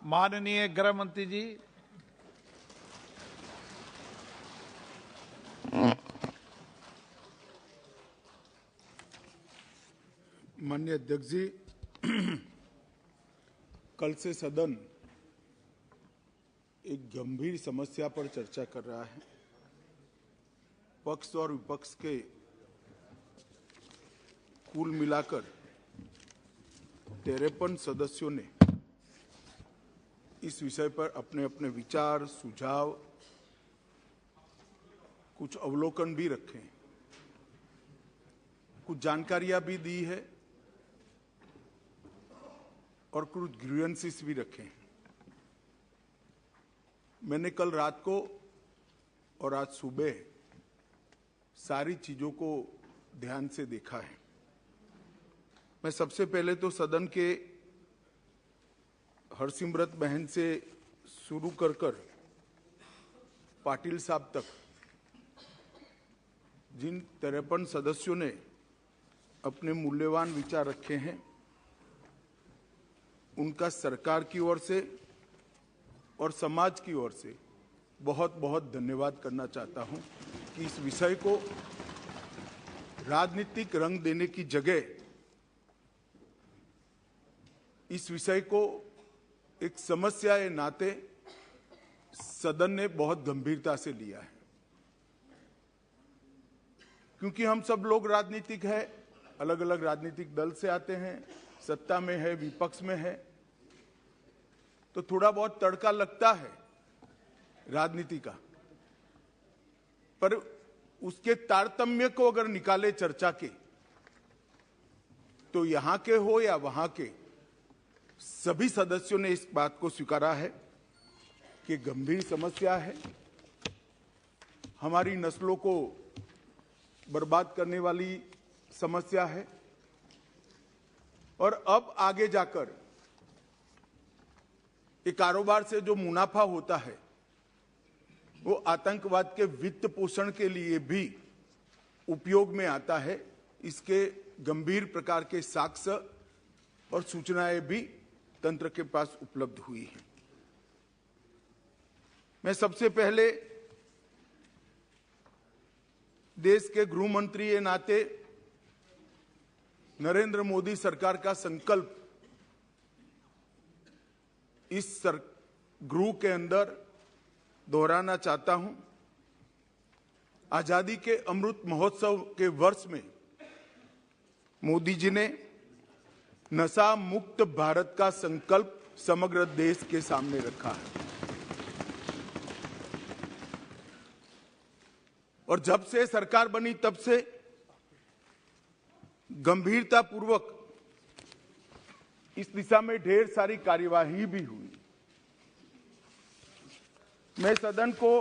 माननीय गृह मंत्री जी। माननीय अध्यक्ष जी, कल से सदन एक गंभीर समस्या पर चर्चा कर रहा है। पक्ष और विपक्ष के कुल मिलाकर 53 सदस्यों ने इस विषय पर अपने अपने विचार, सुझाव, कुछ अवलोकन भी रखे हैं, कुछ जानकारियां भी दी है और कुछ ग्रीवेंसेस भी रखे हैं। मैंने कल रात को और आज सुबह सारी चीजों को ध्यान से देखा है। मैं सबसे पहले तो सदन के हरसिमरत बहन से शुरू कर पाटिल साहब तक जिन 53 सदस्यों ने अपने मूल्यवान विचार रखे हैं, उनका सरकार की ओर से और समाज की ओर से बहुत बहुत धन्यवाद करना चाहता हूं कि इस विषय को राजनीतिक रंग देने की जगह इस विषय को एक समस्या के नाते सदन ने बहुत गंभीरता से लिया है। क्योंकि हम सब लोग राजनीतिक है, अलग अलग राजनीतिक दल से आते हैं, सत्ता में है, विपक्ष में है, तो थोड़ा बहुत तड़का लगता है राजनीति का। पर उसके तारतम्य को अगर निकाले चर्चा के, तो यहां के हो या वहां के, सभी सदस्यों ने इस बात को स्वीकारा है कि गंभीर समस्या है, हमारी नस्लों को बर्बाद करने वाली समस्या है और अब आगे जाकर ये कारोबार से जो मुनाफा होता है वो आतंकवाद के वित्त पोषण के लिए भी उपयोग में आता है। इसके गंभीर प्रकार के साक्ष्य और सूचनाएं भी तंत्र के पास उपलब्ध हुई हैं। मैं सबसे पहले देश के गृह मंत्री के नाते नरेंद्र मोदी सरकार का संकल्प इस गृह के अंदर दोहराना चाहता हूं। आजादी के अमृत महोत्सव के वर्ष में मोदी जी ने नशा मुक्त भारत का संकल्प समग्र देश के सामने रखा है और जब से सरकार बनी तब से गंभीरतापूर्वक इस दिशा में ढेर सारी कार्यवाही भी हुई। मैं सदन को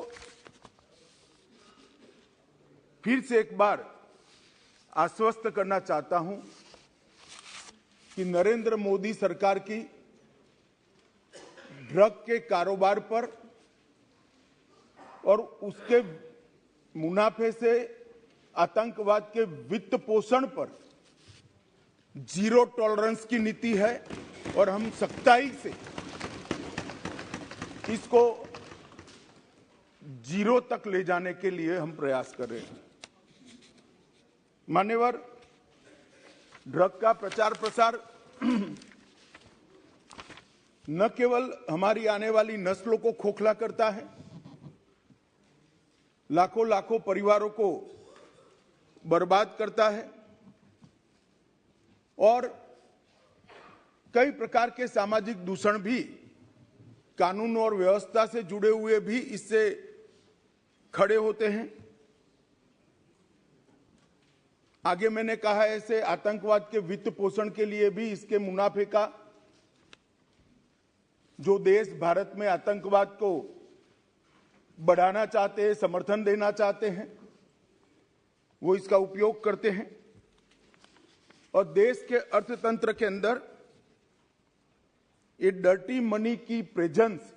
फिर से एक बार आश्वस्त करना चाहता हूं कि नरेंद्र मोदी सरकार की ड्रग के कारोबार पर और उसके मुनाफे से आतंकवाद के वित्त पोषण पर जीरो टॉलरेंस की नीति है और हम सख्ताई से इसको जीरो तक ले जाने के लिए हम प्रयास कर रहे हैं। मान्यवर, ड्रग का प्रचार प्रसार न केवल हमारी आने वाली नस्लों को खोखला करता है, लाखों लाखों परिवारों को बर्बाद करता है और कई प्रकार के सामाजिक दूषण भी, कानून और व्यवस्था से जुड़े हुए भी इससे खड़े होते हैं। आगे मैंने कहा, ऐसे आतंकवाद के वित्त पोषण के लिए भी इसके मुनाफे का जो देश भारत में आतंकवाद को बढ़ाना चाहते हैं, समर्थन देना चाहते हैं, वो इसका उपयोग करते हैं और देश के अर्थतंत्र के अंदर ये डर्टी मनी की प्रेजेंस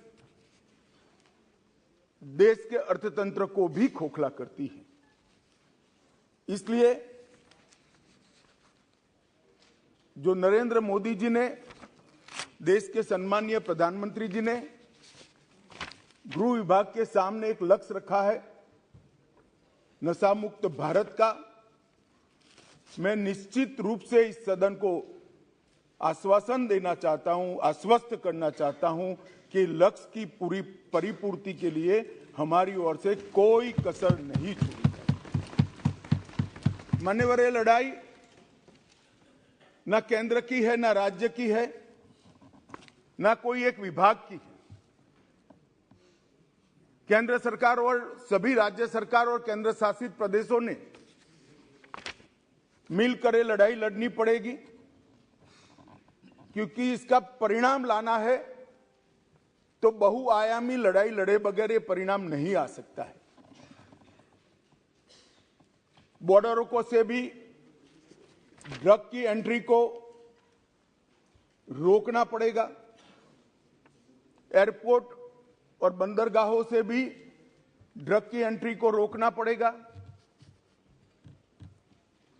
देश के अर्थतंत्र को भी खोखला करती है। इसलिए जो नरेंद्र मोदी जी ने देश के सम्मानीय प्रधानमंत्री जी ने गृह विभाग के सामने एक लक्ष्य रखा है, नशा मुक्त भारत का। मैं निश्चित रूप से इस सदन को आश्वासन देना चाहता हूं, आश्वस्त करना चाहता हूं कि लक्ष्य की पूरी परिपूर्ति के लिए हमारी ओर से कोई कसर नहीं छोड़ी जाएगी। मान्यवर, ये लड़ाई न केंद्र की है, न राज्य की है, न कोई एक विभाग की है। केंद्र सरकार और सभी राज्य सरकार और केंद्र शासित प्रदेशों ने मिलकर ये लड़ाई लड़नी पड़ेगी, क्योंकि इसका परिणाम लाना है तो बहुआयामी लड़ाई लड़े बगैर ये परिणाम नहीं आ सकता है। बॉर्डरों को से भी ड्रग की एंट्री को रोकना पड़ेगा। एयरपोर्ट और बंदरगाहों से भी ड्रग की एंट्री को रोकना पड़ेगा।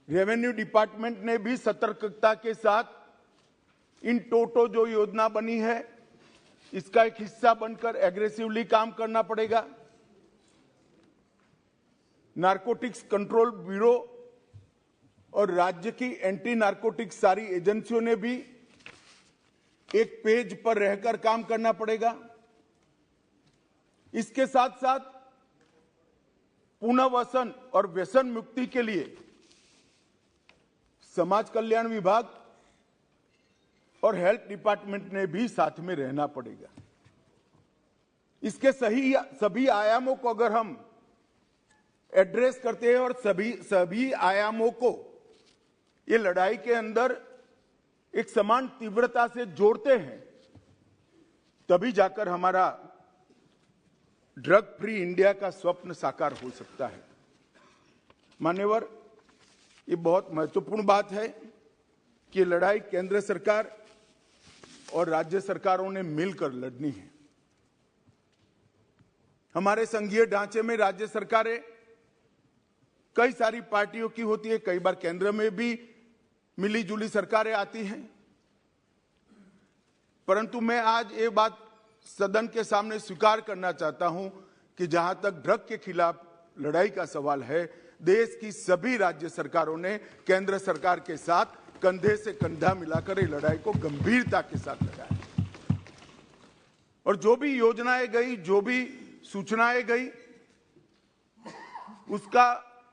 रेवेन्यू डिपार्टमेंट ने भी सतर्कता के साथ इन टोटो जो योजना बनी है इसका एक हिस्सा बनकर एग्रेसिवली काम करना पड़ेगा। नारकोटिक्स कंट्रोल ब्यूरो और राज्य की एंटी नारकोटिक्स सारी एजेंसियों ने भी एक पेज पर रहकर काम करना पड़ेगा। इसके साथ साथ पुनर्वसन और व्यसन मुक्ति के लिए समाज कल्याण विभाग और हेल्थ डिपार्टमेंट ने भी साथ में रहना पड़ेगा। इसके सभी आयामों को अगर हम एड्रेस करते हैं और सभी आयामों को ये लड़ाई के अंदर एक समान तीव्रता से जोड़ते हैं, तभी जाकर हमारा ड्रग फ्री इंडिया का स्वप्न साकार हो सकता है। मान्यवर, ये बहुत महत्वपूर्ण बात है कि लड़ाई केंद्र सरकार और राज्य सरकारों ने मिलकर लड़नी है। हमारे संघीय ढांचे में राज्य सरकारें कई सारी पार्टियों की होती है, कई बार केंद्र में भी मिली जुली सरकारें आती हैं, परंतु मैं आज ये बात सदन के सामने स्वीकार करना चाहता हूं कि जहां तक ड्रग के खिलाफ लड़ाई का सवाल है, देश की सभी राज्य सरकारों ने केंद्र सरकार के साथ कंधे से कंधा मिलाकर ये लड़ाई को गंभीरता के साथ लड़ा है। और जो भी योजनाएं गई, जो भी सूचनाएं गई, उसका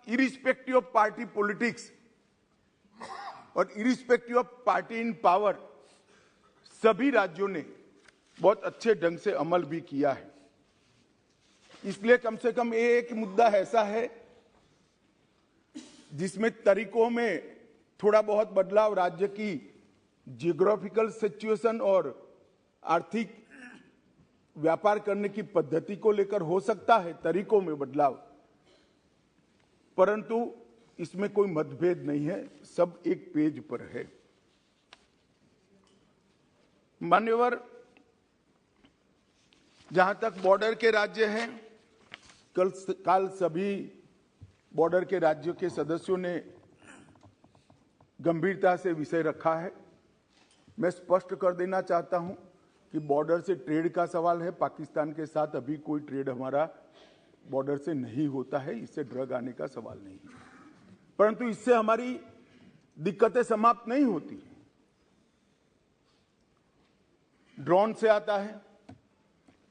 इरिस्पेक्टिव ऑफ पार्टी पॉलिटिक्स और irrespective of party in power सभी राज्यों ने बहुत अच्छे ढंग से अमल भी किया है। इसलिए कम से कम एक मुद्दा ऐसा है जिसमें तरीकों में थोड़ा बहुत बदलाव राज्य की जियोग्राफिकल सिचुएशन और आर्थिक व्यापार करने की पद्धति को लेकर हो सकता है, तरीकों में बदलाव, परंतु इसमें कोई मतभेद नहीं है, सब एक पेज पर है। मान्यवर, जहां तक बॉर्डर के राज्य हैं, कल सभी बॉर्डर के राज्यों के सदस्यों ने गंभीरता से विषय रखा है। मैं स्पष्ट कर देना चाहता हूं कि बॉर्डर से ट्रेड का सवाल है। पाकिस्तान के साथ अभी कोई ट्रेड हमारा बॉर्डर से नहीं होता है, इससे ड्रग आने का सवाल नहीं है, परंतु इससे हमारी दिक्कतें समाप्त नहीं होती। ड्रोन से आता है,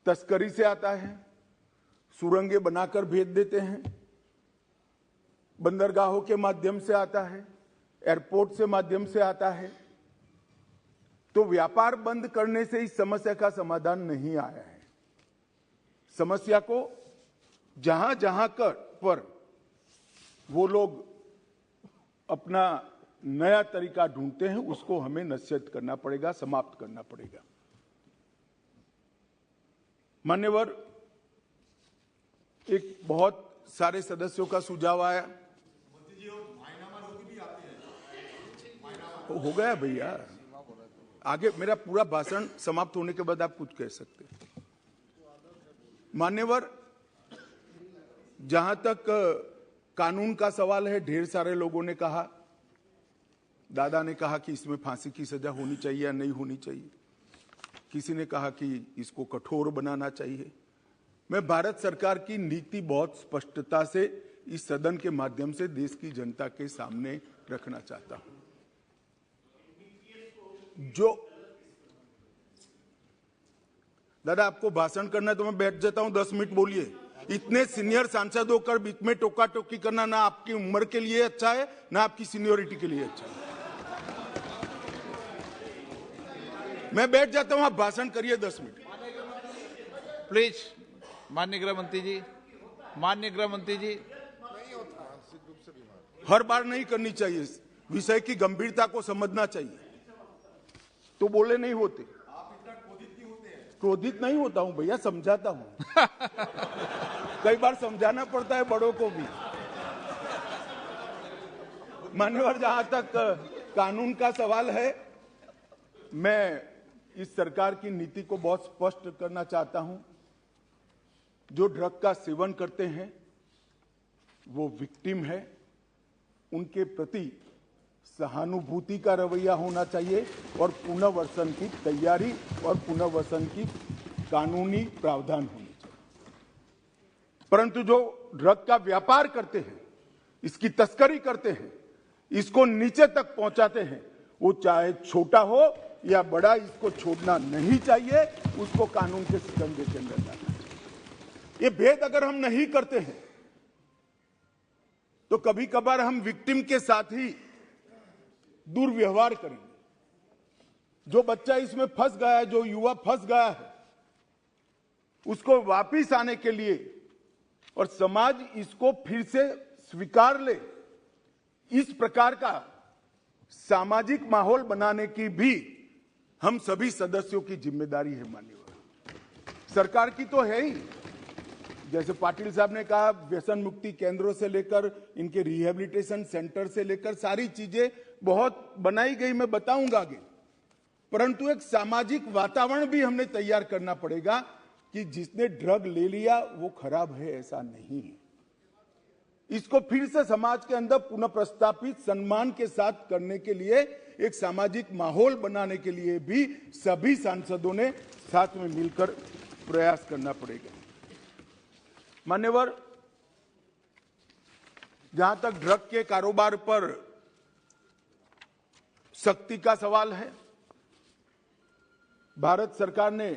तस्करी से आता है, सुरंगें बनाकर भेज देते हैं, बंदरगाहों के माध्यम से आता है, एयरपोर्ट से माध्यम से आता है। तो व्यापार बंद करने से इस समस्या का समाधान नहीं आया है। समस्या को जहां जहां पर वो लोग अपना नया तरीका ढूंढते हैं, उसको हमें नसीहत करना पड़ेगा, समाप्त करना पड़ेगा। मान्यवर, एक बहुत सारे सदस्यों का सुझाव आया, हो गया भैया, आगे मेरा पूरा भाषण समाप्त होने के बाद आप कुछ कह सकते हैं। मान्यवर, जहां तक कानून का सवाल है, ढेर सारे लोगों ने कहा, दादा ने कहा कि इसमें फांसी की सजा होनी चाहिए या नहीं होनी चाहिए। किसी ने कहा कि इसको कठोर बनाना चाहिए। मैं भारत सरकार की नीति बहुत स्पष्टता से इस सदन के माध्यम से देश की जनता के सामने रखना चाहता हूं। जो दादा आपको भाषण करना है तो मैं बैठ जाता हूं, 10 मिनट बोलिए। इतने सीनियर सांसद होकर बीच में टोका टोकी करना ना आपकी उम्र के लिए अच्छा है ना आपकी सीनियोरिटी के लिए अच्छा है। मैं बैठ जाता हूं, आप भाषण करिए 10 मिनट प्लीज। माननीय गृह मंत्री जी, माननीय गृह मंत्री जी। हर बार नहीं करनी चाहिए, विषय की गंभीरता को समझना चाहिए तो बोले नहीं होते। क्रोधित नहीं होता हूं भैया, समझाता हूं। कई बार समझाना पड़ता है बड़ों को भी। मान्यवर, जहां तक कानून का सवाल है, मैं इस सरकार की नीति को बहुत स्पष्ट करना चाहता हूं। जो ड्रग का सेवन करते हैं वो विक्टिम है, उनके प्रति सहानुभूति का रवैया होना चाहिए और पुनर्वसन की तैयारी और पुनर्वसन की कानूनी प्रावधान होनी चाहिए। परंतु जो ड्रग का व्यापार करते हैं, इसकी तस्करी करते हैं, इसको नीचे तक पहुंचाते हैं, वो चाहे छोटा हो या बड़ा, इसको छोड़ना नहीं चाहिए। उसको कानून के शिकंजे के अंदर लाना चाहिए। ये भेद अगर हम नहीं करते हैं तो कभी कभार हम विक्टिम के साथ ही दुर्व्यवहार करेंगे। जो बच्चा इसमें फंस गया है, जो युवा फंस गया है, उसको वापिस आने के लिए और समाज इसको फिर से स्वीकार ले, इस प्रकार का सामाजिक माहौल बनाने की भी हम सभी सदस्यों की जिम्मेदारी है। माननीय सरकार की तो है ही। जैसे पाटिल साहब ने कहा, व्यसन मुक्ति केंद्रों से लेकर इनके रिहेबिलिटेशन सेंटर से लेकर सारी चीजें बहुत बनाई गई, मैं बताऊंगा आगे। परंतु एक सामाजिक वातावरण भी हमने तैयार करना पड़ेगा कि जिसने ड्रग ले लिया वो खराब है, ऐसा नहीं है। इसको फिर से समाज के अंदर पुनः प्रस्तापित सम्मान के साथ करने के लिए, एक सामाजिक माहौल बनाने के लिए भी सभी सांसदों ने साथ में मिलकर प्रयास करना पड़ेगा। मान्यवर, जहां तक ड्रग के कारोबार पर सख्ती का सवाल है, भारत सरकार ने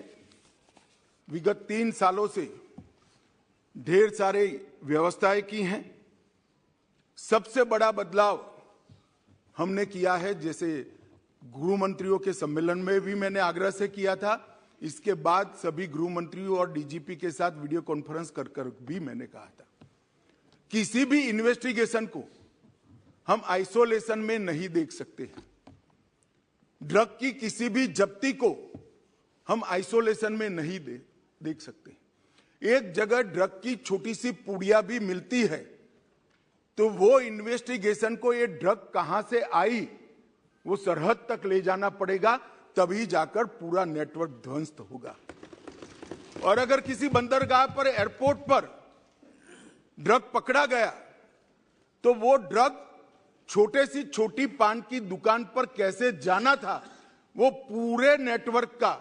विगत 3 सालों से ढेर सारे व्यवस्थाएं की हैं। सबसे बड़ा बदलाव हमने किया है, जैसे गृह मंत्रियों के सम्मेलन में भी मैंने आग्रह से किया था, इसके बाद सभी गृह मंत्रियों और डीजीपी के साथ वीडियो कॉन्फ्रेंस कर भी मैंने कहा था, किसी भी इन्वेस्टिगेशन को हम आइसोलेशन में नहीं देख सकते। ड्रग की किसी भी जब्ती को हम आइसोलेशन में नहीं देख सकते। एक जगह ड्रग की छोटी सी पुड़िया भी मिलती है तो वो इन्वेस्टिगेशन को, ये ड्रग कहां से आई, वो सरहद तक ले जाना पड़ेगा, तभी जाकर पूरा नेटवर्क ध्वस्त होगा। और अगर किसी बंदरगाह पर, एयरपोर्ट पर ड्रग पकड़ा गया तो वो ड्रग छोटे सी छोटी पान की दुकान पर कैसे जाना था, वो पूरे नेटवर्क का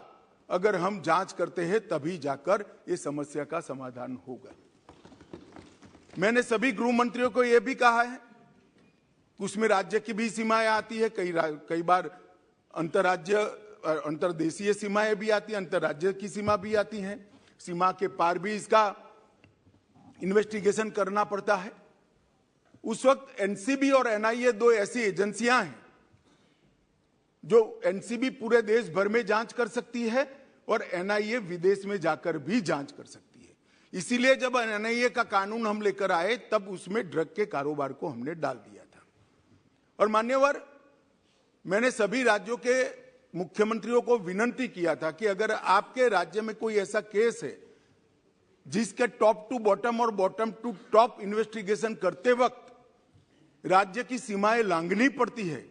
अगर हम जांच करते हैं तभी जाकर ये समस्या का समाधान होगा। मैंने सभी गृह मंत्रियों को यह भी कहा है, उसमें राज्य की भी सीमाएं आती है, कई बार अंतरराज्य अंतरदेशीय सीमाएं भी आती हैं, अंतरराज्य की सीमा भी आती हैं, सीमा के पार भी इसका इन्वेस्टिगेशन करना पड़ता है। उस वक्त एनसीबी और एनआईए 2 ऐसी एजेंसियां हैं जो एनसीबी पूरे देश भर में जांच कर सकती है और एनआईए विदेश में जाकर भी जांच कर सकती है। इसीलिए जब एनआईए का कानून हम लेकर आए तब उसमें ड्रग के कारोबार को हमने डाल दिया था। और मान्यवर, मैंने सभी राज्यों के मुख्यमंत्रियों को विनती किया था कि अगर आपके राज्य में कोई ऐसा केस है जिसके टॉप टू बॉटम और बॉटम टू टॉप इन्वेस्टिगेशन करते वक्त राज्य की सीमाएं लांघनी पड़ती है,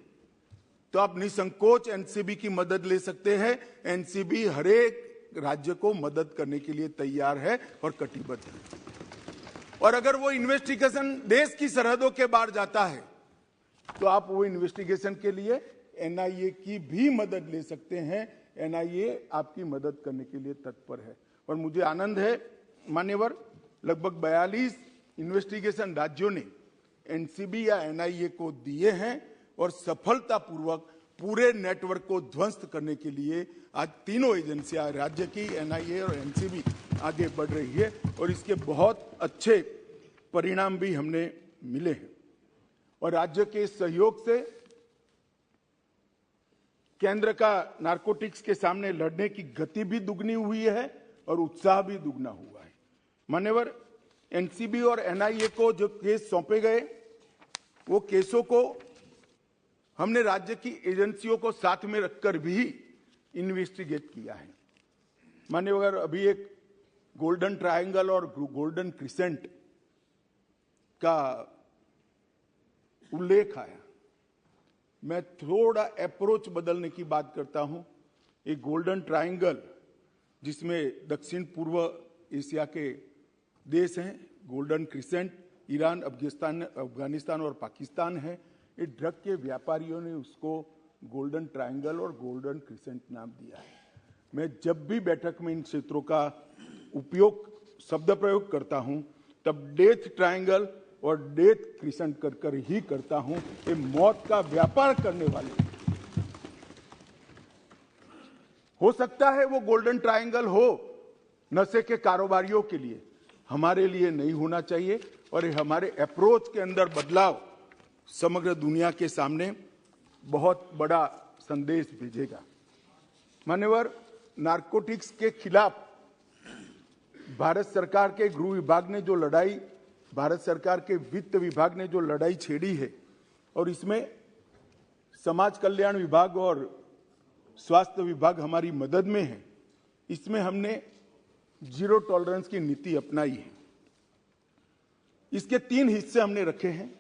तो आप निसंकोच एनसीबी की मदद ले सकते हैं। एनसीबी हर एक राज्य को मदद करने के लिए तैयार है और कटिबद्ध है। और अगर वो इन्वेस्टिगेशन देश की सरहदों के बाहर जाता है तो आप वो इन्वेस्टिगेशन के लिए एनआईए की भी मदद ले सकते हैं। एनआईए आपकी मदद करने के लिए तत्पर है। और मुझे आनंद है मान्यवर, लगभग 42 इन्वेस्टिगेशन राज्यों ने एनसीबी या एनआईए को दिए हैं और सफलतापूर्वक पूरे नेटवर्क को ध्वस्त करने के लिए आज तीनों एजेंसियां, राज्य की, एनआईए और एनसीबी, आगे बढ़ रही है और इसके बहुत अच्छे परिणाम भी हमने मिले हैं। और राज्य के सहयोग से केंद्र का नारकोटिक्स के सामने लड़ने की गति भी दुगनी हुई है और उत्साह भी दुगना हुआ है। मान्यवर, एनसीबी और एनआईए को जो केस सौंपे गए, वो केसों को हमने राज्य की एजेंसियों को साथ में रखकर भी इन्वेस्टिगेट किया है। मान्यवर, अभी एक गोल्डन ट्रायंगल और गोल्डन क्रिसेंट का उल्लेख आया। मैं थोड़ा अप्रोच बदलने की बात करता हूं। एक गोल्डन ट्रायंगल जिसमें दक्षिण पूर्व एशिया के देश हैं, गोल्डन क्रिसेंट ईरान, अफगानिस्तान और पाकिस्तान है। ये ड्रग के व्यापारियों ने उसको गोल्डन ट्रायंगल और गोल्डन क्रिसेंट नाम दिया है। मैं जब भी बैठक में इन क्षेत्रों का उपयोग, शब्द प्रयोग करता हूं, तब डेथ ट्रायंगल और डेथ क्रिसेंट कर ही करता हूं। ये मौत का व्यापार करने वाले, हो सकता है वो गोल्डन ट्रायंगल हो नशे के कारोबारियों के लिए, हमारे लिए नहीं होना चाहिए। और ये हमारे अप्रोच के अंदर बदलाव समग्र दुनिया के सामने बहुत बड़ा संदेश भेजेगा। मान्यवर, नारकोटिक्स के खिलाफ भारत सरकार के गृह विभाग ने जो लड़ाई, भारत सरकार के वित्त विभाग ने जो लड़ाई छेड़ी है, और इसमें समाज कल्याण विभाग और स्वास्थ्य विभाग हमारी मदद में है, इसमें हमने जीरो टॉलरेंस की नीति अपनाई है। इसके 3 हिस्से हमने रखे हैं।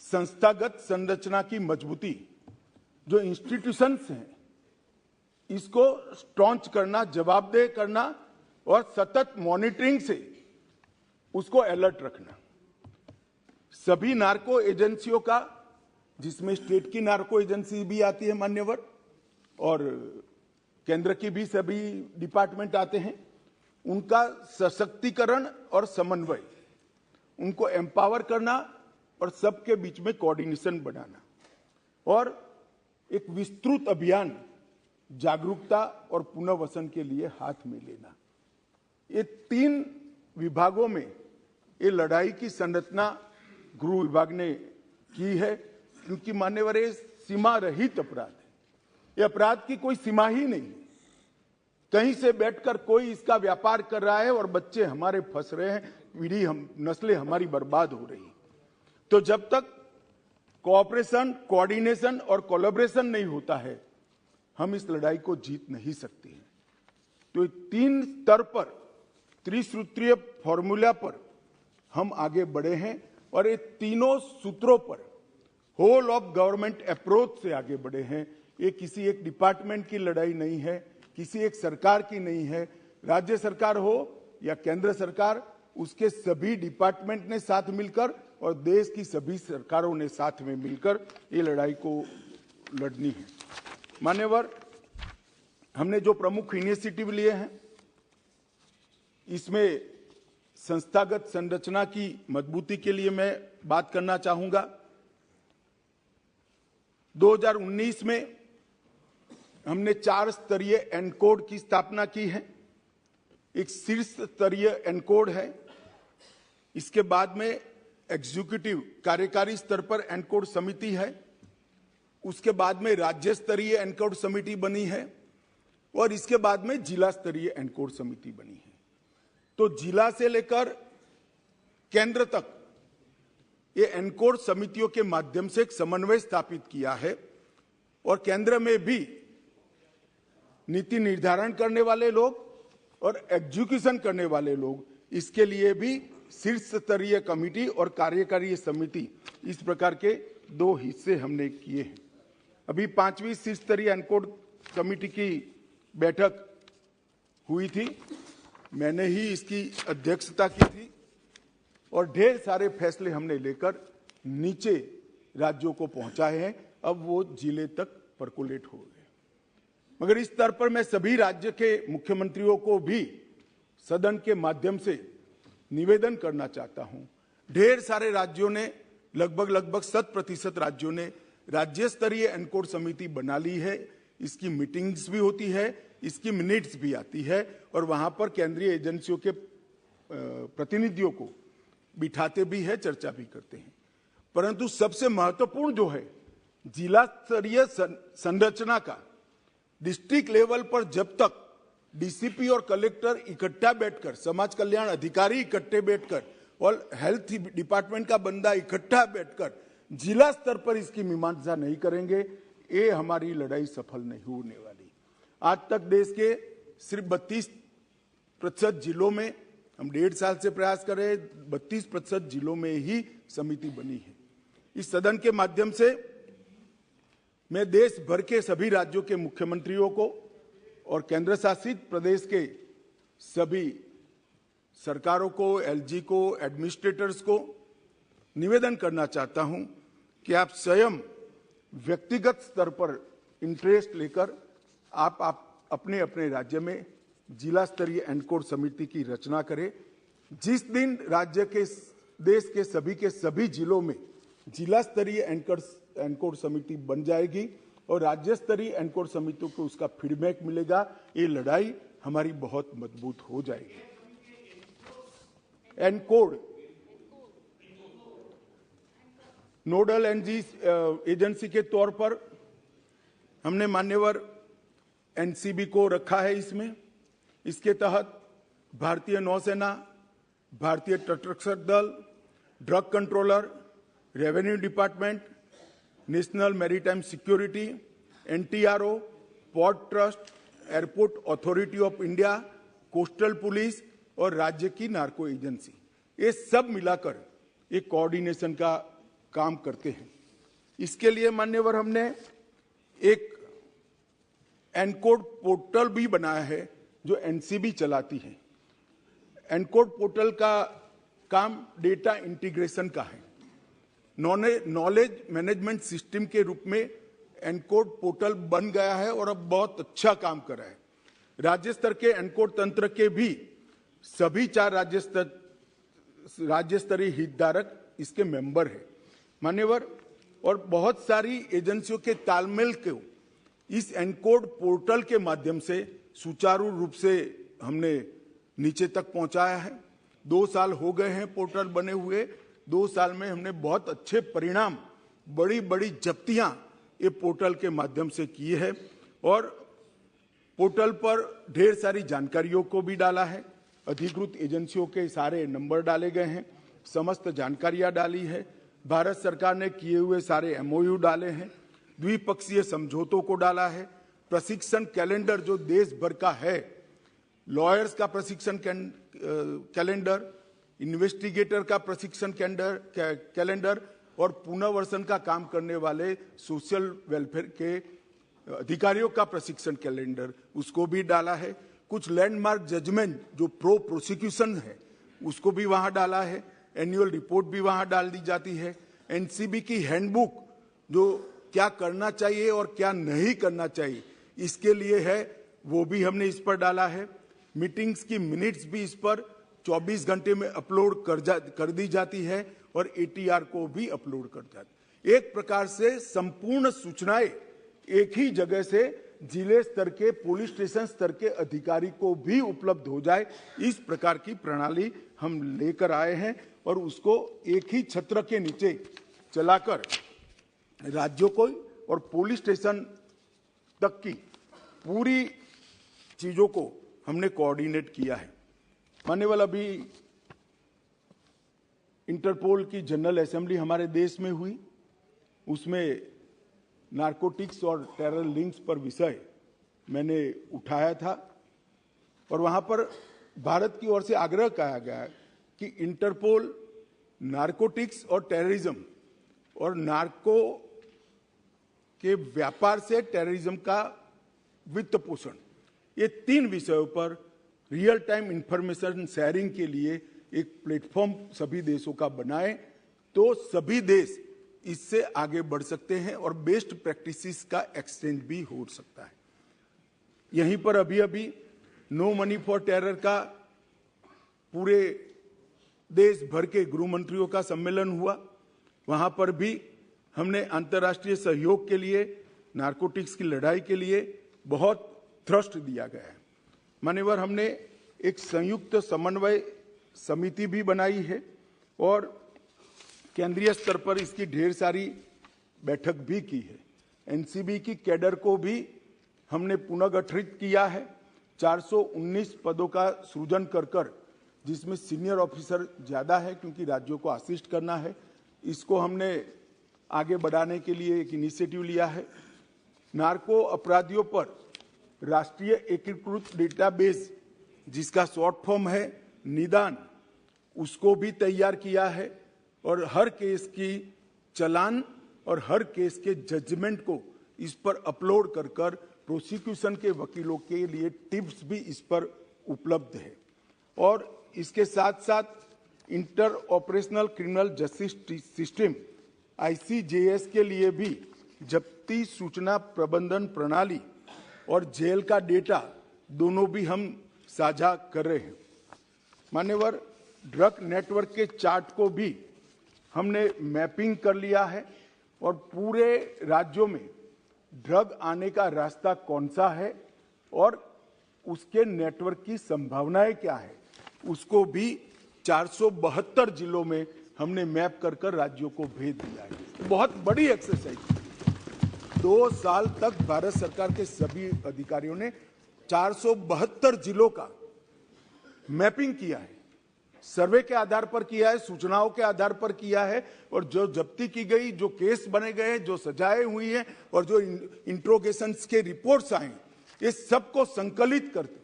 संस्थागत संरचना की मजबूती, जो इंस्टीट्यूशंस हैं इसको स्ट्रॉन्च करना, जवाबदेह करना और सतत मॉनिटरिंग से उसको अलर्ट रखना। सभी नार्को एजेंसियों का, जिसमें स्टेट की नार्को एजेंसी भी आती है मान्यवर, और केंद्र की भी सभी डिपार्टमेंट आते हैं, उनका सशक्तिकरण और समन्वय, उनको एम्पावर करना और सबके बीच में कोऑर्डिनेशन बनाना, और एक विस्तृत अभियान जागरूकता और पुनर्वसन के लिए हाथ में लेना। ये 3 विभागों में ये लड़ाई की संरचना गृह विभाग ने की है, क्योंकि मान्यवर ये सीमा रहित अपराध है। ये अपराध की कोई सीमा ही नहीं है। कहीं से बैठकर कोई इसका व्यापार कर रहा है और बच्चे हमारे फंस रहे हैं, नस्लें हमारी बर्बाद हो रही। तो जब तक कोऑपरेशन, कोऑर्डिनेशन और कोलैबोरेशन नहीं होता है, हम इस लड़ाई को जीत नहीं सकते हैं। तो 3 स्तर पर, त्रिसूत्रीय फॉर्मूला पर हम आगे बढ़े हैं और ये तीनों सूत्रों पर होल ऑफ गवर्नमेंट अप्रोच से आगे बढ़े हैं। ये किसी एक डिपार्टमेंट की लड़ाई नहीं है, किसी एक सरकार की नहीं है। राज्य सरकार हो या केंद्र सरकार, उसके सभी डिपार्टमेंट ने साथ मिलकर और देश की सभी सरकारों ने साथ में मिलकर ये लड़ाई को लड़नी है। मान्यवर, हमने जो प्रमुख इनिशिएटिव लिए हैं, इसमें संस्थागत संरचना की मजबूती के लिए मैं बात करना चाहूंगा। 2019 में हमने 4 स्तरीय एनकोड की स्थापना की है। एक शीर्ष स्तरीय एनकोड है, इसके बाद में एग्जीक्यूटिव कार्यकारी स्तर पर एनकोड समिति है, उसके बाद में राज्य स्तरीय एनकोड समिति बनी है और इसके बाद में जिला स्तरीय एनकोड समिति बनी है। तो जिला से लेकर केंद्र तक ये एनकोड समितियों के माध्यम से एक समन्वय स्थापित किया है और केंद्र में भी नीति निर्धारण करने वाले लोग और एग्जीक्यूशन करने वाले लोग, इसके लिए भी शीर्ष स्तरीय कमेटी और कार्यकारी समिति, इस प्रकार के 2 हिस्से हमने किए हैं। अभी 5वीं शीर्ष स्तरीय एनकोड कमेटी की बैठक हुई थी, मैंने ही इसकी अध्यक्षता की थी और ढेर सारे फैसले हमने लेकर नीचे राज्यों को पहुंचाए हैं। अब वो जिले तक परकोलेट हो गए। मगर इस स्तर पर मैं सभी राज्य के मुख्यमंत्रियों को भी सदन के माध्यम से निवेदन करना चाहता हूं। ढेर सारे राज्यों ने लगभग 100% राज्यों ने राज्य स्तरीय एनकोड समिति बना ली है। इसकी मीटिंग्स भी होती है, इसकी मिनट्स भी आती है और वहां पर केंद्रीय एजेंसियों के प्रतिनिधियों को बिठाते भी है, चर्चा भी करते हैं। परंतु सबसे महत्वपूर्ण जो है, जिला स्तरीय संरचना का डिस्ट्रिक्ट लेवल पर जब तक डीसीपी और कलेक्टर इकट्ठा बैठकर, समाज कल्याण अधिकारी इकट्ठे बैठकर और हेल्थ डिपार्टमेंट का बंदा इकट्ठा बैठकर जिला स्तर पर इसकी मीमांसा नहीं करेंगे, ये हमारी लड़ाई सफल नहीं होने वाली। आज तक देश के सिर्फ 32% जिलों में, हम 1.5 साल से प्रयास कर रहे हैं, 32% जिलों में ही समिति बनी है। इस सदन के माध्यम से मैं देश भर के सभी राज्यों के मुख्यमंत्रियों को और केंद्र शासित प्रदेश के सभी सरकारों को, एलजी को, एडमिनिस्ट्रेटर्स को निवेदन करना चाहता हूं कि आप स्वयं व्यक्तिगत स्तर पर इंटरेस्ट लेकर आप अपने अपने राज्य में जिला स्तरीय एनकोड समिति की रचना करें। जिस दिन राज्य के, देश के सभी जिलों में जिला स्तरीय एनकोड समिति बन जाएगी और राज्य स्तरीय एनकोड समितियों को उसका फीडबैक मिलेगा, ये लड़ाई हमारी बहुत मजबूत हो जाएगी। एनकोड नोडल एजेंसी के तौर पर हमने मान्यवर एनसीबी को रखा है। इसके तहत भारतीय नौसेना, भारतीय तटरक्षक दल, drug controller, revenue department, national maritime security, NTRO, port trust, airport authority of India, coastal police और राज्य की नार्को एजेंसी, ये सब मिलाकर एक कोऑर्डिनेशन का काम करते हैं। इसके लिए मान्यवर हमने एक एनकोड पोर्टल भी बनाया है जो एनसीबी चलाती है। एनकोड पोर्टल का काम डेटा इंटीग्रेशन का है। नॉलेज मैनेजमेंट सिस्टम के रूप में एनकोड पोर्टल बन गया है और अब बहुत अच्छा काम कर रहा है। राज्य स्तर के एनकोड तंत्र के भी सभी 4 राज्य स्तरीय हितधारक इसके मेंबर है मान्यवर, और बहुत सारी एजेंसियों के तालमेल को इस एनकोड पोर्टल के माध्यम से सुचारू रूप से हमने नीचे तक पहुंचाया है। 2 साल हो गए हैं पोर्टल बने हुए। 2 साल में हमने बहुत अच्छे परिणाम, बड़ी बड़ी जब्तियां ये पोर्टल के माध्यम से की है और पोर्टल पर ढेर सारी जानकारियों को भी डाला है। अधिकृत एजेंसियों के सारे नंबर डाले गए हैं, समस्त जानकारियां डाली है। भारत सरकार ने किए हुए सारे एमओयू डाले हैं, द्विपक्षीय समझौतों को डाला है। प्रशिक्षण कैलेंडर जो देश भर का है, लॉयर्स का प्रशिक्षण कैलेंडर, इन्वेस्टिगेटर का प्रशिक्षण कैलेंडर और पुनर्वसन का काम करने वाले सोशल वेलफेयर के अधिकारियों का प्रशिक्षण कैलेंडर, उसको भी डाला है। कुछ लैंडमार्क जजमेंट जो प्रो प्रोसिक्यूशन है उसको भी वहां डाला है। एनुअल रिपोर्ट भी वहां डाल दी जाती है। एनसीबी की हैंडबुक जो क्या करना चाहिए और क्या नहीं करना चाहिए इसके लिए है, वो भी हमने इस पर डाला है। मीटिंग्स की मिनट्स भी इस पर 24 घंटे में अपलोड कर दी जाती है और एटीआर को भी अपलोड कर जाती है। एक प्रकार से संपूर्ण सूचनाएं एक ही जगह से जिले स्तर के, पुलिस स्टेशन स्तर के अधिकारी को भी उपलब्ध हो जाए, इस प्रकार की प्रणाली हम लेकर आए हैं और उसको एक ही छत्र के नीचे चलाकर राज्यों को और पुलिस स्टेशन तक की पूरी चीजों को हमने कोऑर्डिनेट किया है। मान्यवर, अभी इंटरपोल की जनरल असेंबली हमारे देश में हुई, उसमें नारकोटिक्स और टेरर लिंक्स पर विषय मैंने उठाया था और वहां पर भारत की ओर से आग्रह किया गया कि इंटरपोल नारकोटिक्स और टेररिज्म और नार्को के व्यापार से टेररिज्म का वित्त पोषण, ये 3 विषयों पर रियल टाइम इंफॉर्मेशन शेयरिंग के लिए एक प्लेटफॉर्म सभी देशों का बनाए तो सभी देश इससे आगे बढ़ सकते हैं और बेस्ट प्रैक्टिसेस का एक्सचेंज भी हो सकता है। यहीं पर अभी अभी नो मनी फॉर टेरर का पूरे देश भर के गृह मंत्रियों का सम्मेलन हुआ। वहां पर भी हमने अंतर्राष्ट्रीय सहयोग के लिए, नारकोटिक्स की लड़ाई के लिए बहुत थ्रस्ट दिया गया है। मान्यवर, हमने एक संयुक्त समन्वय समिति भी बनाई है और केंद्रीय स्तर पर इसकी ढेर सारी बैठक भी की है। एनसीबी की कैडर को भी हमने पुनर्गठित किया है। 419 पदों का सृजन कर जिसमें सीनियर ऑफिसर ज्यादा है क्योंकि राज्यों को असिस्ट करना है। इसको हमने आगे बढ़ाने के लिए एक इनिशिएटिव लिया है। नार्को अपराधियों पर राष्ट्रीय एकीकृत डेटाबेस, जिसका शॉर्ट फॉर्म है निदान, उसको भी तैयार किया है और हर केस की चालान और हर केस के जजमेंट को इस पर अपलोड कर प्रोसिक्यूशन के वकीलों के लिए टिप्स भी इस पर उपलब्ध है। और इसके साथ साथ inter operational criminal justice system ICJS के लिए भी जब्ती सूचना प्रबंधन प्रणाली और जेल का डेटा दोनों भी हम साझा कर रहे हैं। मान्यवर, ड्रग नेटवर्क के चार्ट को भी हमने मैपिंग कर लिया है और पूरे राज्यों में ड्रग आने का रास्ता कौन सा है और उसके नेटवर्क की संभावनाएं क्या है, उसको भी 472 जिलों में हमने मैप कर राज्यों को भेज दिया है। बहुत बड़ी एक्सरसाइज। 2 साल तक भारत सरकार के सभी अधिकारियों ने 472 जिलों का मैपिंग किया है। सर्वे के आधार पर किया है, सूचनाओं के आधार पर किया है और जो जब्ती की गई, जो केस बने गए, जो सजाएं हुई हैं और जो इंट्रोगेशंस के रिपोर्ट्स आए, ये सबको संकलित करते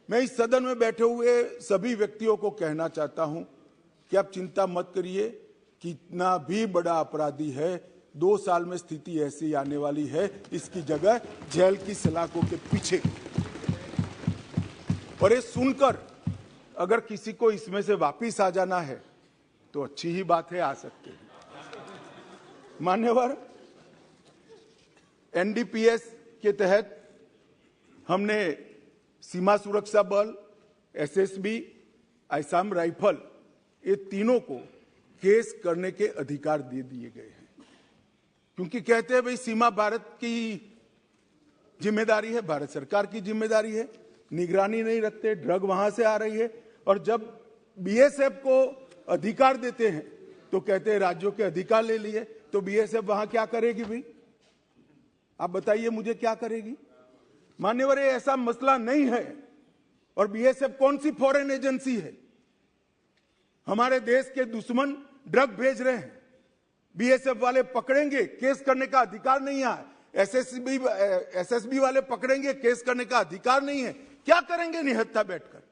मैं इस सदन में बैठे हुए सभी व्यक्तियों को कहना चाहता हूं कि आप चिंता मत करिए। कितना भी बड़ा अपराधी है, 2 साल में स्थिति ऐसी आने वाली है, इसकी जगह जेल की सलाखों के पीछे। और ये सुनकर अगर किसी को इसमें से वापिस आ जाना है तो अच्छी ही बात है, आ सकते हैं। मान्यवर, NDPS के तहत हमने सीमा सुरक्षा बल, SSB, असम राइफल, ये तीनों को केस करने के अधिकार दे दिए गए हैं। क्योंकि कहते हैं भाई सीमा भारत की जिम्मेदारी है, भारत सरकार की जिम्मेदारी है, निगरानी नहीं रखते, ड्रग वहां से आ रही है। और जब BSF को अधिकार देते हैं तो कहते हैं राज्यों के अधिकार ले लिए, तो BSF वहां क्या करेगी भाई? आप बताइए मुझे, क्या करेगी? मान्यवर, ये ऐसा मसला नहीं है। और BSF कौन सी फॉरेन एजेंसी है? हमारे देश के दुश्मन ड्रग भेज रहे हैं, BSF वाले पकड़ेंगे, केस करने का अधिकार नहीं है। SSB वाले पकड़ेंगे, केस करने का अधिकार नहीं है। क्या करेंगे निहत्था बैठकर?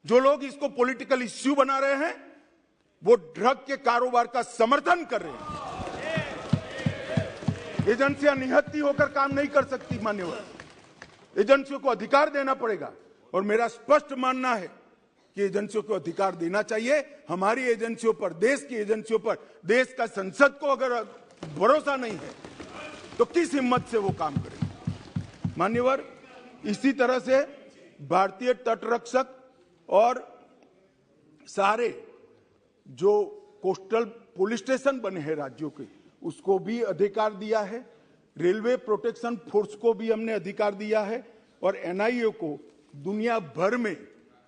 जो लोग इसको पॉलिटिकल इश्यू बना रहे हैं वो ड्रग के कारोबार का समर्थन कर रहे हैं। एजेंसियां निहत्थी होकर काम नहीं कर सकती। मान्यवर, एजेंसियों को अधिकार देना पड़ेगा और मेरा स्पष्ट मानना है कि एजेंसियों को अधिकार देना चाहिए। हमारी एजेंसियों पर, देश की एजेंसियों पर, देश का संसद को अगर भरोसा नहीं है तो किस हिम्मत से वो काम करेंगे? मान्यवर, इसी तरह से भारतीय तटरक्षक और सारे जो कोस्टल पुलिस स्टेशन बने हैं राज्यों के, उसको भी अधिकार दिया है। रेलवे प्रोटेक्शन फोर्स को भी हमने अधिकार दिया है। और NIA को दुनिया भर में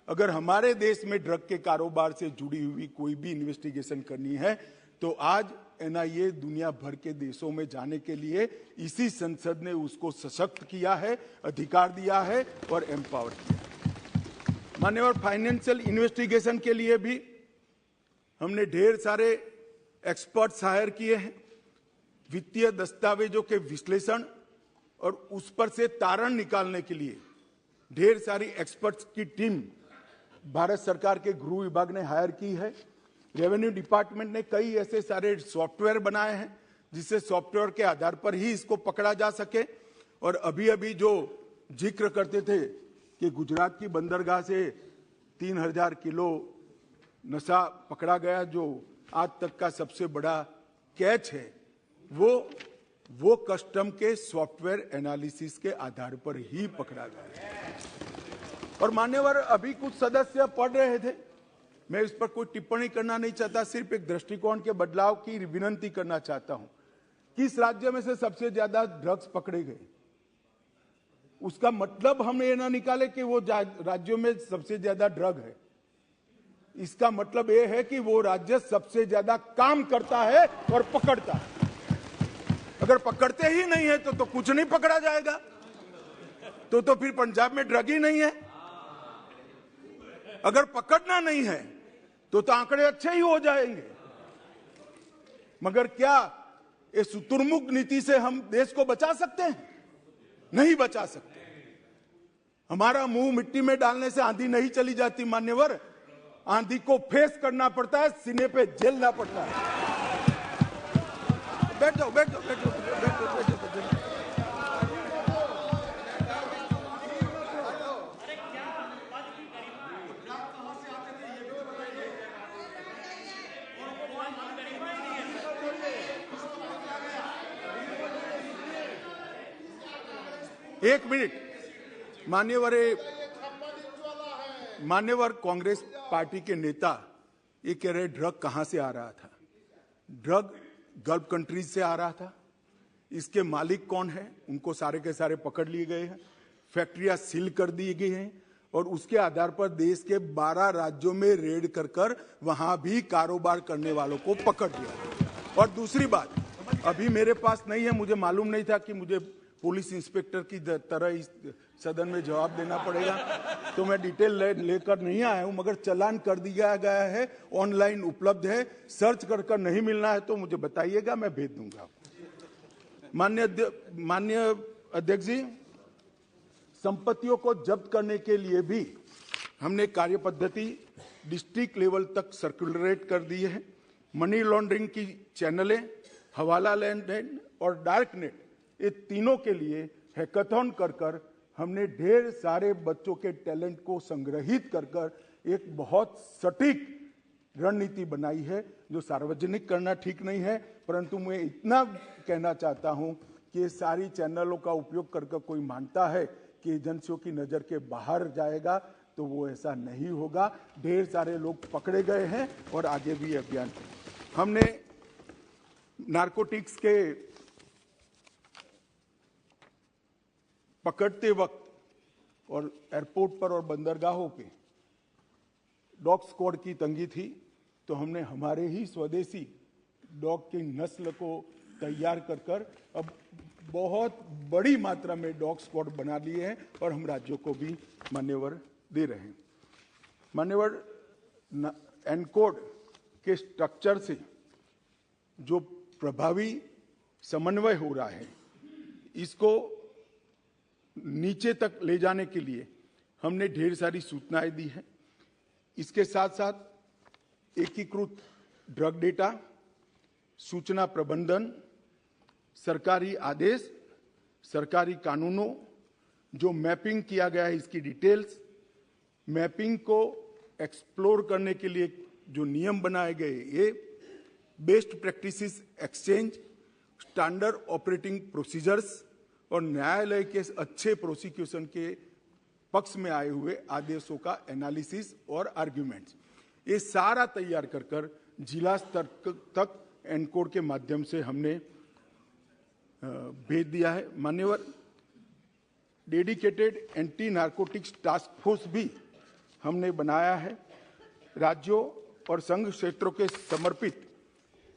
अगर हमारे देश में ड्रग के कारोबार से जुड़ी हुई कोई भी इन्वेस्टिगेशन करनी है तो आज NIA दुनिया भर के देशों में जाने के लिए इसी संसद ने उसको सशक्त किया है, अधिकार दिया है और एम्पावर किया है। मान्यवर, फाइनेंशियल इन्वेस्टिगेशन के लिए भी हमने ढेर सारे एक्सपर्ट्स हायर किए हैं। वित्तीय दस्तावेजों के विश्लेषण और उस पर से तारण निकालने के लिए ढेर सारी एक्सपर्ट्स की टीम भारत सरकार के गृह विभाग ने हायर की है। रेवेन्यू डिपार्टमेंट ने कई ऐसे सारे सॉफ्टवेयर बनाए हैं जिससे सॉफ्टवेयर के आधार पर ही इसको पकड़ा जा सके। और अभी अभी जो जिक्र करते थे कि गुजरात की बंदरगाह से 3000 किलो नशा पकड़ा गया, जो आज तक का सबसे बड़ा कैच है, वो वो कस्टम के सॉफ्टवेयर एनालिसिस के आधार पर ही पकड़ा गया। और मान्यवर, अभी कुछ सदस्य पढ़ रहे थे, मैं इस पर कोई टिप्पणी करना नहीं चाहता, सिर्फ एक दृष्टिकोण के बदलाव की विनती करना चाहता हूं। किस राज्य में से सबसे ज्यादा ड्रग्स पकड़े गए, उसका मतलब हम ये ना निकाले कि वो राज्यों में सबसे ज्यादा ड्रग है। इसका मतलब ये है कि वो राज्य सबसे ज्यादा काम करता है और पकड़ता है। अगर पकड़ते ही नहीं है तो कुछ नहीं पकड़ा जाएगा, तो फिर पंजाब में ड्रग ही नहीं है। अगर पकड़ना नहीं है तो आंकड़े अच्छे ही हो जाएंगे। मगर क्या इस शुतुरमुर्ग नीति से हम देश को बचा सकते हैं? नहीं बचा सकते। हमारा मुंह मिट्टी में डालने से आंधी नहीं चली जाती मान्यवर, आंधी को फेस करना पड़ता है, सीने पे झेलना पड़ता है। बैठ जाओ, बैठ जाओ, बैठ जाओ, बैठ जाओ, बैठ जाओ, बैठ जाओ। एक मिनट मान्यवर कांग्रेस पार्टी के नेता ये कह रहे ड्रग कहां से आ रहा था। ड्रग गल्फ कंट्रीज से आ रहा था। इसके मालिक कौन है, उनको सारे के सारे पकड़ लिए गए हैं, फैक्ट्रियां सील कर दी गई हैं और उसके आधार पर देश के 12 राज्यों में रेड कर वहां भी कारोबार करने वालों को पकड़ लिया। और दूसरी बात, अभी मेरे पास नहीं है, मुझे मालूम नहीं था कि मुझे पुलिस इंस्पेक्टर की तरह इस सदन में जवाब देना पड़ेगा, तो मैं डिटेल लेकर नहीं आया हूं, मगर चालान कर दिया गया है, ऑनलाइन उपलब्ध है, सर्च कर नहीं मिलना है तो मुझे बताइएगा, मैं भेज दूंगा। माननीय अध्यक्ष जी, संपत्तियों को जब्त करने के लिए भी हमने कार्य पद्धति डिस्ट्रिक्ट लेवल तक सर्कुलरेट कर दी है। मनी लॉन्ड्रिंग की चैनलें, हवाला लेन देन और डार्क नेट, ये तीनों के लिए हैकाथॉन कर हमने ढेर सारे बच्चों के टैलेंट को संग्रहित कर एक बहुत सटीक रणनीति बनाई है, जो सार्वजनिक करना ठीक नहीं है, परंतु मैं इतना कहना चाहता हूं कि ये सारी चैनलों का उपयोग कर कोई मानता है कि एजेंसियों की नजर के बाहर जाएगा, तो वो ऐसा नहीं होगा। ढेर सारे लोग पकड़े गए हैं और आगे भी अभियान हमने नारकोटिक्स के पकड़ते वक्त और एयरपोर्ट पर और बंदरगाहों पे डॉग स्क्वाड की तंगी थी, तो हमने हमारे ही स्वदेशी डॉग की नस्ल को तैयार कर अब बहुत बड़ी मात्रा में डॉग स्क्वाड बना लिए हैं और हम राज्यों को भी मान्यवर दे रहे हैं। मान्यवर, एनकोड के स्ट्रक्चर से जो प्रभावी समन्वय हो रहा है, इसको नीचे तक ले जाने के लिए हमने ढेर सारी सूचनाएं दी हैं। इसके साथ साथ एकीकृत ड्रग डेटा, सूचना प्रबंधन, सरकारी आदेश, सरकारी कानूनों, जो मैपिंग किया गया है इसकी डिटेल्स, मैपिंग को एक्सप्लोर करने के लिए जो नियम बनाए गए, ये best practices exchange, standard operating procedures और न्यायालय के अच्छे प्रोसिक्यूशन के पक्ष में आए हुए आदेशों का एनालिसिस और आर्ग्यूमेंट्स, ये सारा तैयार कर जिला स्तर तक एनकोड के माध्यम से हमने भेज दिया है। मान्यवर, dedicated anti narcotics task force भी हमने बनाया है। राज्यों और संघ क्षेत्रों के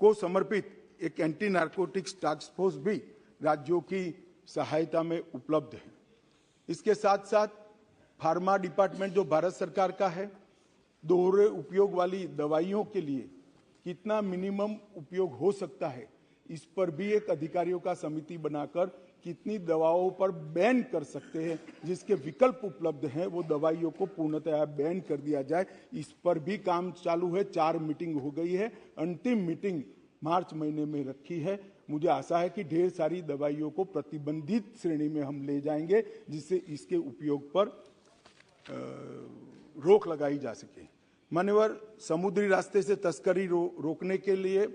समर्पित एक एंटी नारकोटिक्स टास्क फोर्स भी राज्यों की सहायता में उपलब्ध है। इसके साथ साथ फार्मा डिपार्टमेंट जो भारत सरकार का है, दोहरे उपयोग वाली दवाइयों के लिए कितना मिनिमम उपयोग हो सकता है, इस पर भी एक अधिकारियों का समिति बनाकर कितनी दवाओं पर बैन कर सकते हैं, जिसके विकल्प उपलब्ध हैं, वो दवाइयों को पूर्णतः बैन कर दिया जाए, इस पर भी काम चालू है। 4 मीटिंग हो गई है, अंतिम मीटिंग मार्च महीने में रखी है। मुझे आशा है कि ढेर सारी दवाइयों को प्रतिबंधित श्रेणी में हम ले जाएंगे, जिससे इसके उपयोग पर रोक लगाई जा सके। मान्यवर, समुद्री रास्ते से तस्करी रोकने के लिए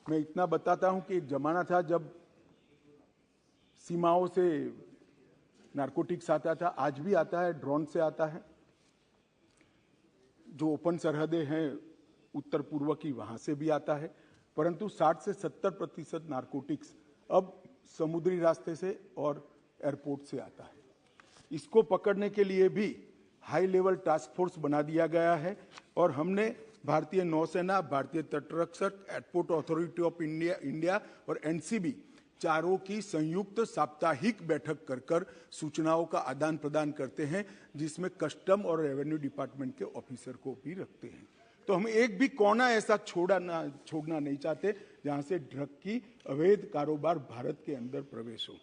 मैं इतना बताता हूं कि एक जमाना था जब सीमाओं से नारकोटिक्स आता था, आज भी आता है, ड्रोन से आता है। जो ओपन सरहदें हैं उत्तर पूर्व की, वहां से भी आता है। परंतु 60 से 70% नारकोटिक्स अब समुद्री रास्ते से और एयरपोर्ट से आता है। इसको पकड़ने के लिए भी हाई लेवल टास्क फोर्स बना दिया गया है और हमने भारतीय नौसेना, भारतीय तटरक्षक, एयरपोर्ट अथॉरिटी ऑफ इंडिया और एनसीबी चारों की संयुक्त साप्ताहिक बैठक कर सूचनाओं का आदान प्रदान करते हैं, जिसमें कस्टम और रेवेन्यू डिपार्टमेंट के ऑफिसर को भी रखते हैं। तो हम एक भी कोना ऐसा छोड़ना नहीं चाहते जहां से ड्रग की अवैध कारोबार भारत के अंदर प्रवेश हो।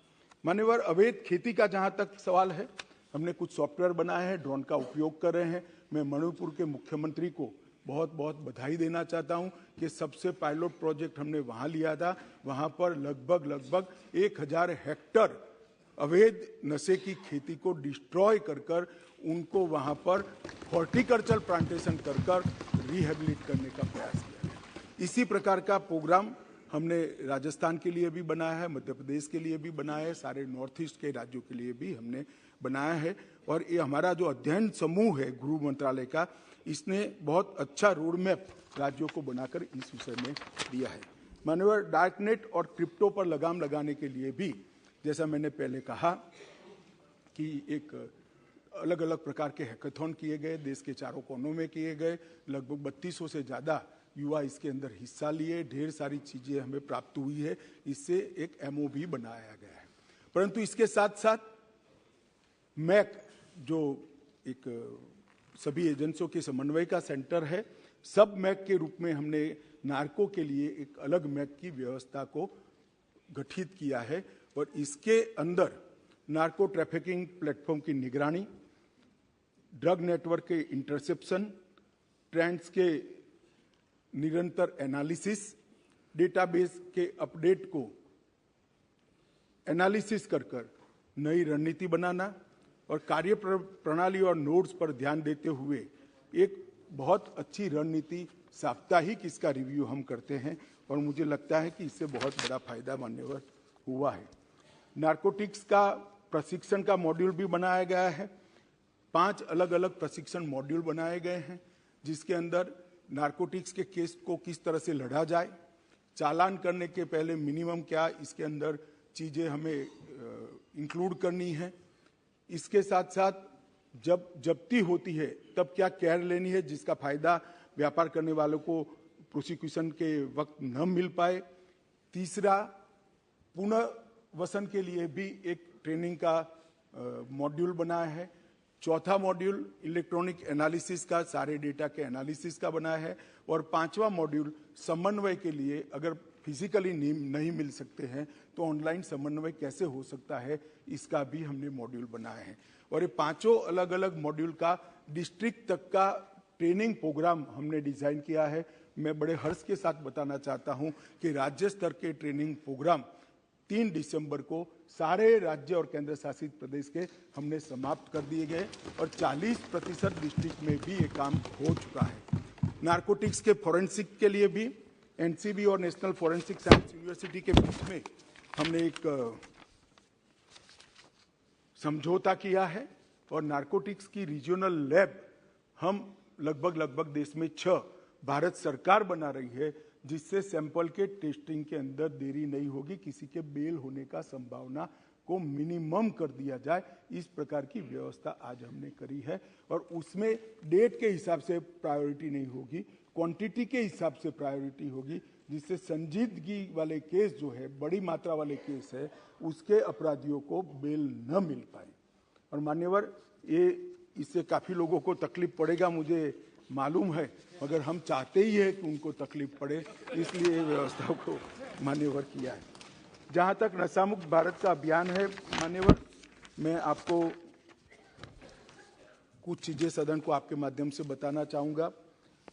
मान्यवर, अवैध खेती का जहां तक सवाल है, हमने कुछ सॉफ्टवेयर बनाए हैं, ड्रोन का उपयोग कर रहे हैं। मैं मणिपुर के मुख्यमंत्री को बहुत बहुत बधाई देना चाहता हूं कि सबसे पायलट प्रोजेक्ट हमने वहां लिया था। वहां पर लगभग 1000 हेक्टर अवैध नशे की खेती को डिस्ट्रॉय कर उनको वहां पर हॉर्टिकल्चर प्लांटेशन कर रिहेबिलिट करने का प्रयास किया है। इसी प्रकार का प्रोग्राम हमने राजस्थान के लिए भी बनाया है, मध्य प्रदेश के लिए भी बनाया है, सारे नॉर्थ ईस्ट के राज्यों के लिए भी हमने बनाया है। और ये हमारा जो अध्ययन समूह है गृह मंत्रालय का, इसने बहुत अच्छा रोड मैप राज्यों को बनाकर इस विषय में दिया है। माननीय, डार्कनेट और क्रिप्टो पर लगाम लगाने के लिए भी, जैसा मैंने पहले कहा कि एक अलग अलग प्रकार के हैकाथॉन किए गए, देश के चारों कोनों में किए गए, लगभग 3200 से ज़्यादा युवा इसके अंदर हिस्सा लिए, ढेर सारी चीज़ें हमें प्राप्त हुई है। इससे एक एमओ भी बनाया गया है। परंतु इसके साथ साथ मैक, जो एक सभी एजेंसियों के समन्वय का सेंटर है, सब मैक के रूप में हमने नार्को के लिए एक अलग मैक की व्यवस्था को गठित किया है और इसके अंदर नार्को ट्रैफिकिंग प्लेटफॉर्म की निगरानी, ड्रग नेटवर्क के इंटरसेप्शन, ट्रेंड्स के निरंतर एनालिसिस, डेटाबेस के अपडेट को एनालिसिस कर नई रणनीति बनाना और कार्य प्रणाली और नोड्स पर ध्यान देते हुए एक बहुत अच्छी रणनीति साप्ताहिक इसका रिव्यू हम करते हैं और मुझे लगता है कि इससे बहुत बड़ा फायदा मान्यवर हुआ है। नारकोटिक्स का प्रशिक्षण का मॉड्यूल भी बनाया गया है। 5 अलग अलग प्रशिक्षण मॉड्यूल बनाए गए हैं, जिसके अंदर नारकोटिक्स के केस को किस तरह से लड़ा जाए, चालान करने के पहले मिनिमम क्या इसके अंदर चीज़ें हमें इंक्लूड करनी है, इसके साथ साथ जब जब्ती होती है तब क्या केयर लेनी है जिसका फायदा व्यापार करने वालों को प्रोसिक्यूशन के वक्त न मिल पाए। तीसरा, पुनर्वसन के लिए भी एक ट्रेनिंग का मॉड्यूल बनाया है। चौथा मॉड्यूल इलेक्ट्रॉनिक एनालिसिस का, सारे डेटा के एनालिसिस का बनाया है। और 5वां मॉड्यूल समन्वय के लिए, अगर फिजिकली नहीं मिल सकते हैं तो ऑनलाइन समन्वय कैसे हो सकता है, इसका भी हमने मॉड्यूल बनाया है। और ये 5 अलग अलग मॉड्यूल का डिस्ट्रिक्ट तक का ट्रेनिंग प्रोग्राम हमने डिजाइन किया है। मैं बड़े हर्ष के साथ बताना चाहता हूं कि राज्य स्तर के ट्रेनिंग प्रोग्राम 3 दिसंबर को सारे राज्य और केंद्र शासित प्रदेश के हमने समाप्त कर दिए गए और 40% डिस्ट्रिक्ट में भी ये काम हो चुका है। नारकोटिक्स के फॉरेंसिक के लिए भी एनसीबी और नेशनल फॉरेंसिक साइंस यूनिवर्सिटी के बीच में हमने एक समझौता किया है और नारकोटिक्स की रीजनल लैब हम लगभग देश में 6 भारत सरकार बना रही है, जिससे सैंपल के टेस्टिंग के अंदर देरी नहीं होगी, किसी के बेल होने का संभावना को मिनिमम कर दिया जाए। इस प्रकार की व्यवस्था आज हमने करी है और उसमें डेट के हिसाब से प्रायोरिटी नहीं होगी, क्वांटिटी के हिसाब से प्रायोरिटी होगी, जिससे संजीदगी वाले केस जो है, बड़ी मात्रा वाले केस है, उसके अपराधियों को बेल न मिल पाए। और मान्यवर, ये इससे काफ़ी लोगों को तकलीफ पड़ेगा, मुझे मालूम है, मगर हम चाहते ही है कि उनको तकलीफ पड़े, इसलिए व्यवस्था को मान्यवर किया है। जहाँ तक नशामुक्त भारत का अभियान है मान्यवर, मैं आपको कुछ चीज़ें सदन को आपके माध्यम से बताना चाहूँगा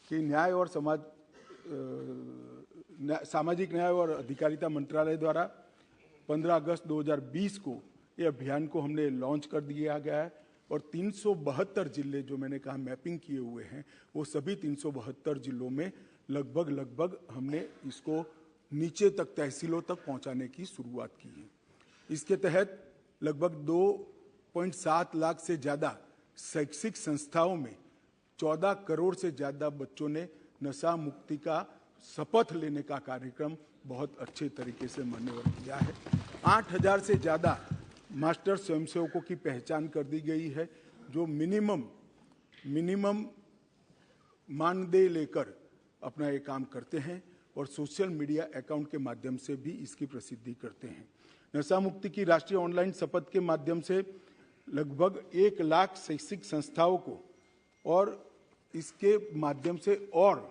कि न्याय और सामाजिक न्याय और अधिकारिता मंत्रालय द्वारा 15 अगस्त 2020 को ये अभियान को हमने लॉन्च कर दिया गया है और 372 जिले जो मैंने कहा मैपिंग किए हुए हैं, वो सभी 372 जिलों में लगभग हमने इसको नीचे तक, तहसीलों तक पहुंचाने की शुरुआत की है। इसके तहत लगभग 2.7 लाख से ज्यादा शैक्षिक संस्थाओं में 14 करोड़ से ज्यादा बच्चों ने नशा मुक्ति का शपथ लेने का कार्यक्रम बहुत अच्छे तरीके से मान्यवर किया है। 8,000 से ज्यादा मास्टर स्वयंसेवकों की पहचान कर दी गई है, जो मिनिमम मानदेय लेकर अपना ये काम करते हैं और सोशल मीडिया अकाउंट के माध्यम से भी इसकी प्रसिद्धि करते हैं। नशा मुक्ति की राष्ट्रीय ऑनलाइन शपथ के माध्यम से लगभग 1 लाख शैक्षिक संस्थाओं को और इसके माध्यम से और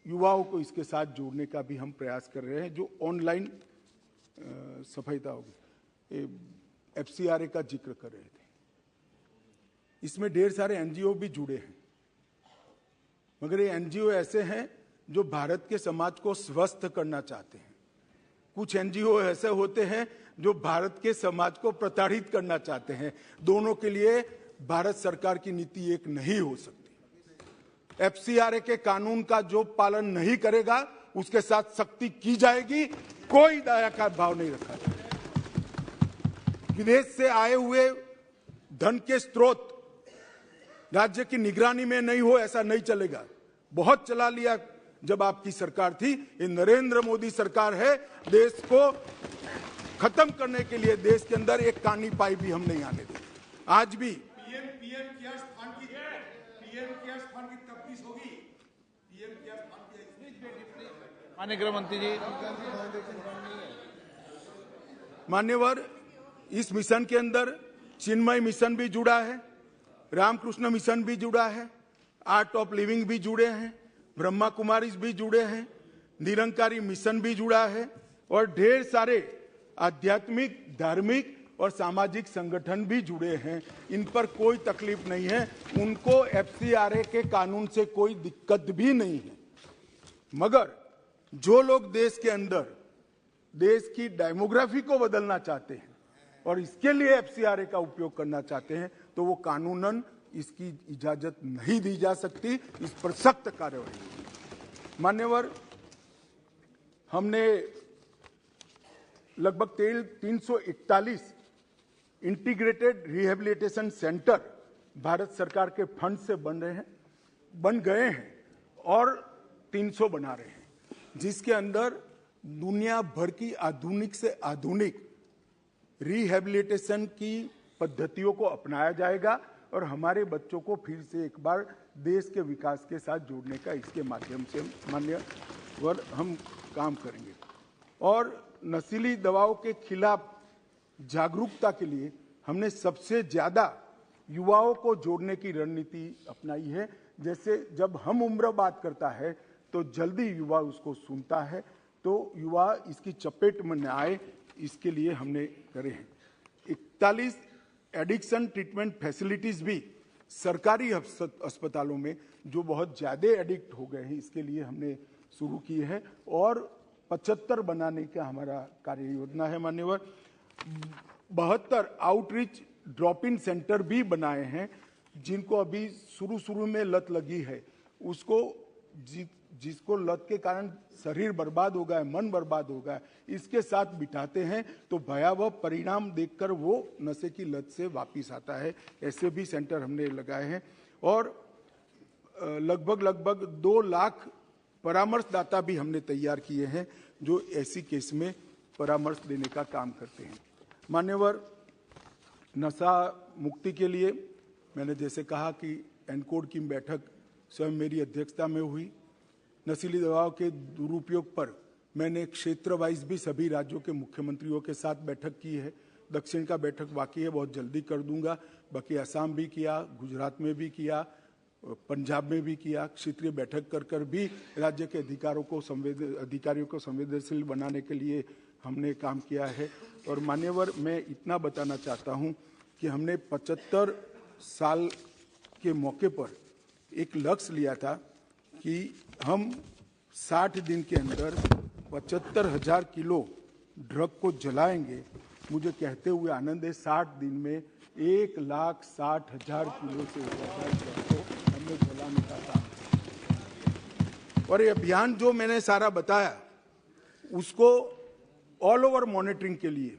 युवाओं को इसके साथ जोड़ने का भी हम प्रयास कर रहे हैं। जो ऑनलाइन सफलता होगी, FCRA का जिक्र कर रहे थे, इसमें ढेर सारे NGO भी जुड़े हैं, मगर ये NGO ऐसे हैं जो भारत के समाज को स्वस्थ करना चाहते हैं। कुछ NGO ऐसे होते हैं जो भारत के समाज को प्रताड़ित करना चाहते हैं। दोनों के लिए भारत सरकार की नीति एक नहीं हो सकती। FCRA के कानून का जो पालन नहीं करेगा उसके साथ सख्ती की जाएगी, कोई दया का भाव नहीं रखा जाएगा। विदेश से आए हुए धन के स्रोत राज्य की निगरानी में नहीं हो, ऐसा नहीं चलेगा। बहुत चला लिया जब आपकी सरकार थी। ये नरेंद्र मोदी सरकार है, देश को खत्म करने के लिए देश के अंदर एक कानी पाई भी हम नहीं आने देंगे। आज भी पीएम केयर्स फंड की तफ्तीश होगी। पीएम केयर्स फंड की माननीय गृह मंत्री जी। मान्यवर, इस मिशन के अंदर चिन्मय मिशन भी जुड़ा है, रामकृष्ण मिशन भी जुड़ा है, आर्ट ऑफ लिविंग भी जुड़े हैं, ब्रह्मा कुमारीज भी जुड़े हैं, निरंकारी मिशन भी जुड़ा है और ढेर सारे आध्यात्मिक, धार्मिक और सामाजिक संगठन भी जुड़े हैं। इन पर कोई तकलीफ नहीं है, उनको FCRA के कानून से कोई दिक्कत भी नहीं है। मगर जो लोग देश के अंदर देश की डेमोग्राफी को बदलना चाहते हैं और इसके लिए FCRA का उपयोग करना चाहते हैं, तो वो कानूनन इसकी इजाजत नहीं दी जा सकती। इस पर सख्त कार्रवाई। मान्यवर, हमने लगभग 341 इंटीग्रेटेड रिहेबिलिटेशन सेंटर भारत सरकार के फंड से बन गए हैं और 300 बना रहे हैं, जिसके अंदर दुनिया भर की आधुनिक से आधुनिक रिहेबिलिटेशन की पद्धतियों को अपनाया जाएगा और हमारे बच्चों को फिर से एक बार देश के विकास के साथ जोड़ने का इसके माध्यम से मान्यवर हम काम करेंगे। और नशीली दवाओं के खिलाफ जागरूकता के लिए हमने सबसे ज्यादा युवाओं को जोड़ने की रणनीति अपनाई है। जैसे जब हम उम्र बात करता है तो जल्दी युवा उसको सुनता है, तो युवा इसकी चपेट में न आए, इसके लिए हमने करे हैं। 41 एडिक्शन ट्रीटमेंट फैसिलिटीज भी सरकारी अस्पतालों में जो बहुत ज्यादा एडिक्ट हो गए हैं, इसके लिए हमने शुरू की है और 75 बनाने का हमारा कार्य योजना है। मान्यवर, 72 आउटरीच ड्रॉप इन सेंटर भी बनाए हैं, जिनको अभी शुरू में लत लगी है, उसको जिसको लत के कारण शरीर बर्बाद हो गया है, मन बर्बाद हो गया है, इसके साथ बिठाते हैं तो भयावह परिणाम देखकर वो नशे की लत से वापिस आता है। ऐसे भी सेंटर हमने लगाए हैं और लगभग 2 लाख परामर्शदाता भी हमने तैयार किए हैं, जो ऐसी केस में परामर्श देने का काम करते हैं। मान्यवर, नशा मुक्ति के लिए मैंने जैसे कहा कि एनकोड की बैठक स्वयं मेरी अध्यक्षता में हुई। नशीली दवाओं के दुरुपयोग पर मैंने क्षेत्र वाइज भी सभी राज्यों के मुख्यमंत्रियों के साथ बैठक की है। दक्षिण का बैठक बाकी है, बहुत जल्दी कर दूंगा। बाकी असम भी किया, गुजरात में भी किया, पंजाब में भी किया। क्षेत्रीय बैठक कर भी राज्य के अधिकारियों को संवेदनशील बनाने के लिए हमने काम किया है। और मान्यवर, मैं इतना बताना चाहता हूं कि हमने 75 साल के मौके पर एक लक्ष्य लिया था कि हम 60 दिन के अंदर 75,000 किलो ड्रग को जलाएंगे। मुझे कहते हुए आनंद है, 60 दिन में 1,60,000 किलो से ज्यादा ड्रग को हमने जलाने का काम। और ये अभियान जो मैंने सारा बताया, उसको ऑल ओवर मॉनिटरिंग के लिए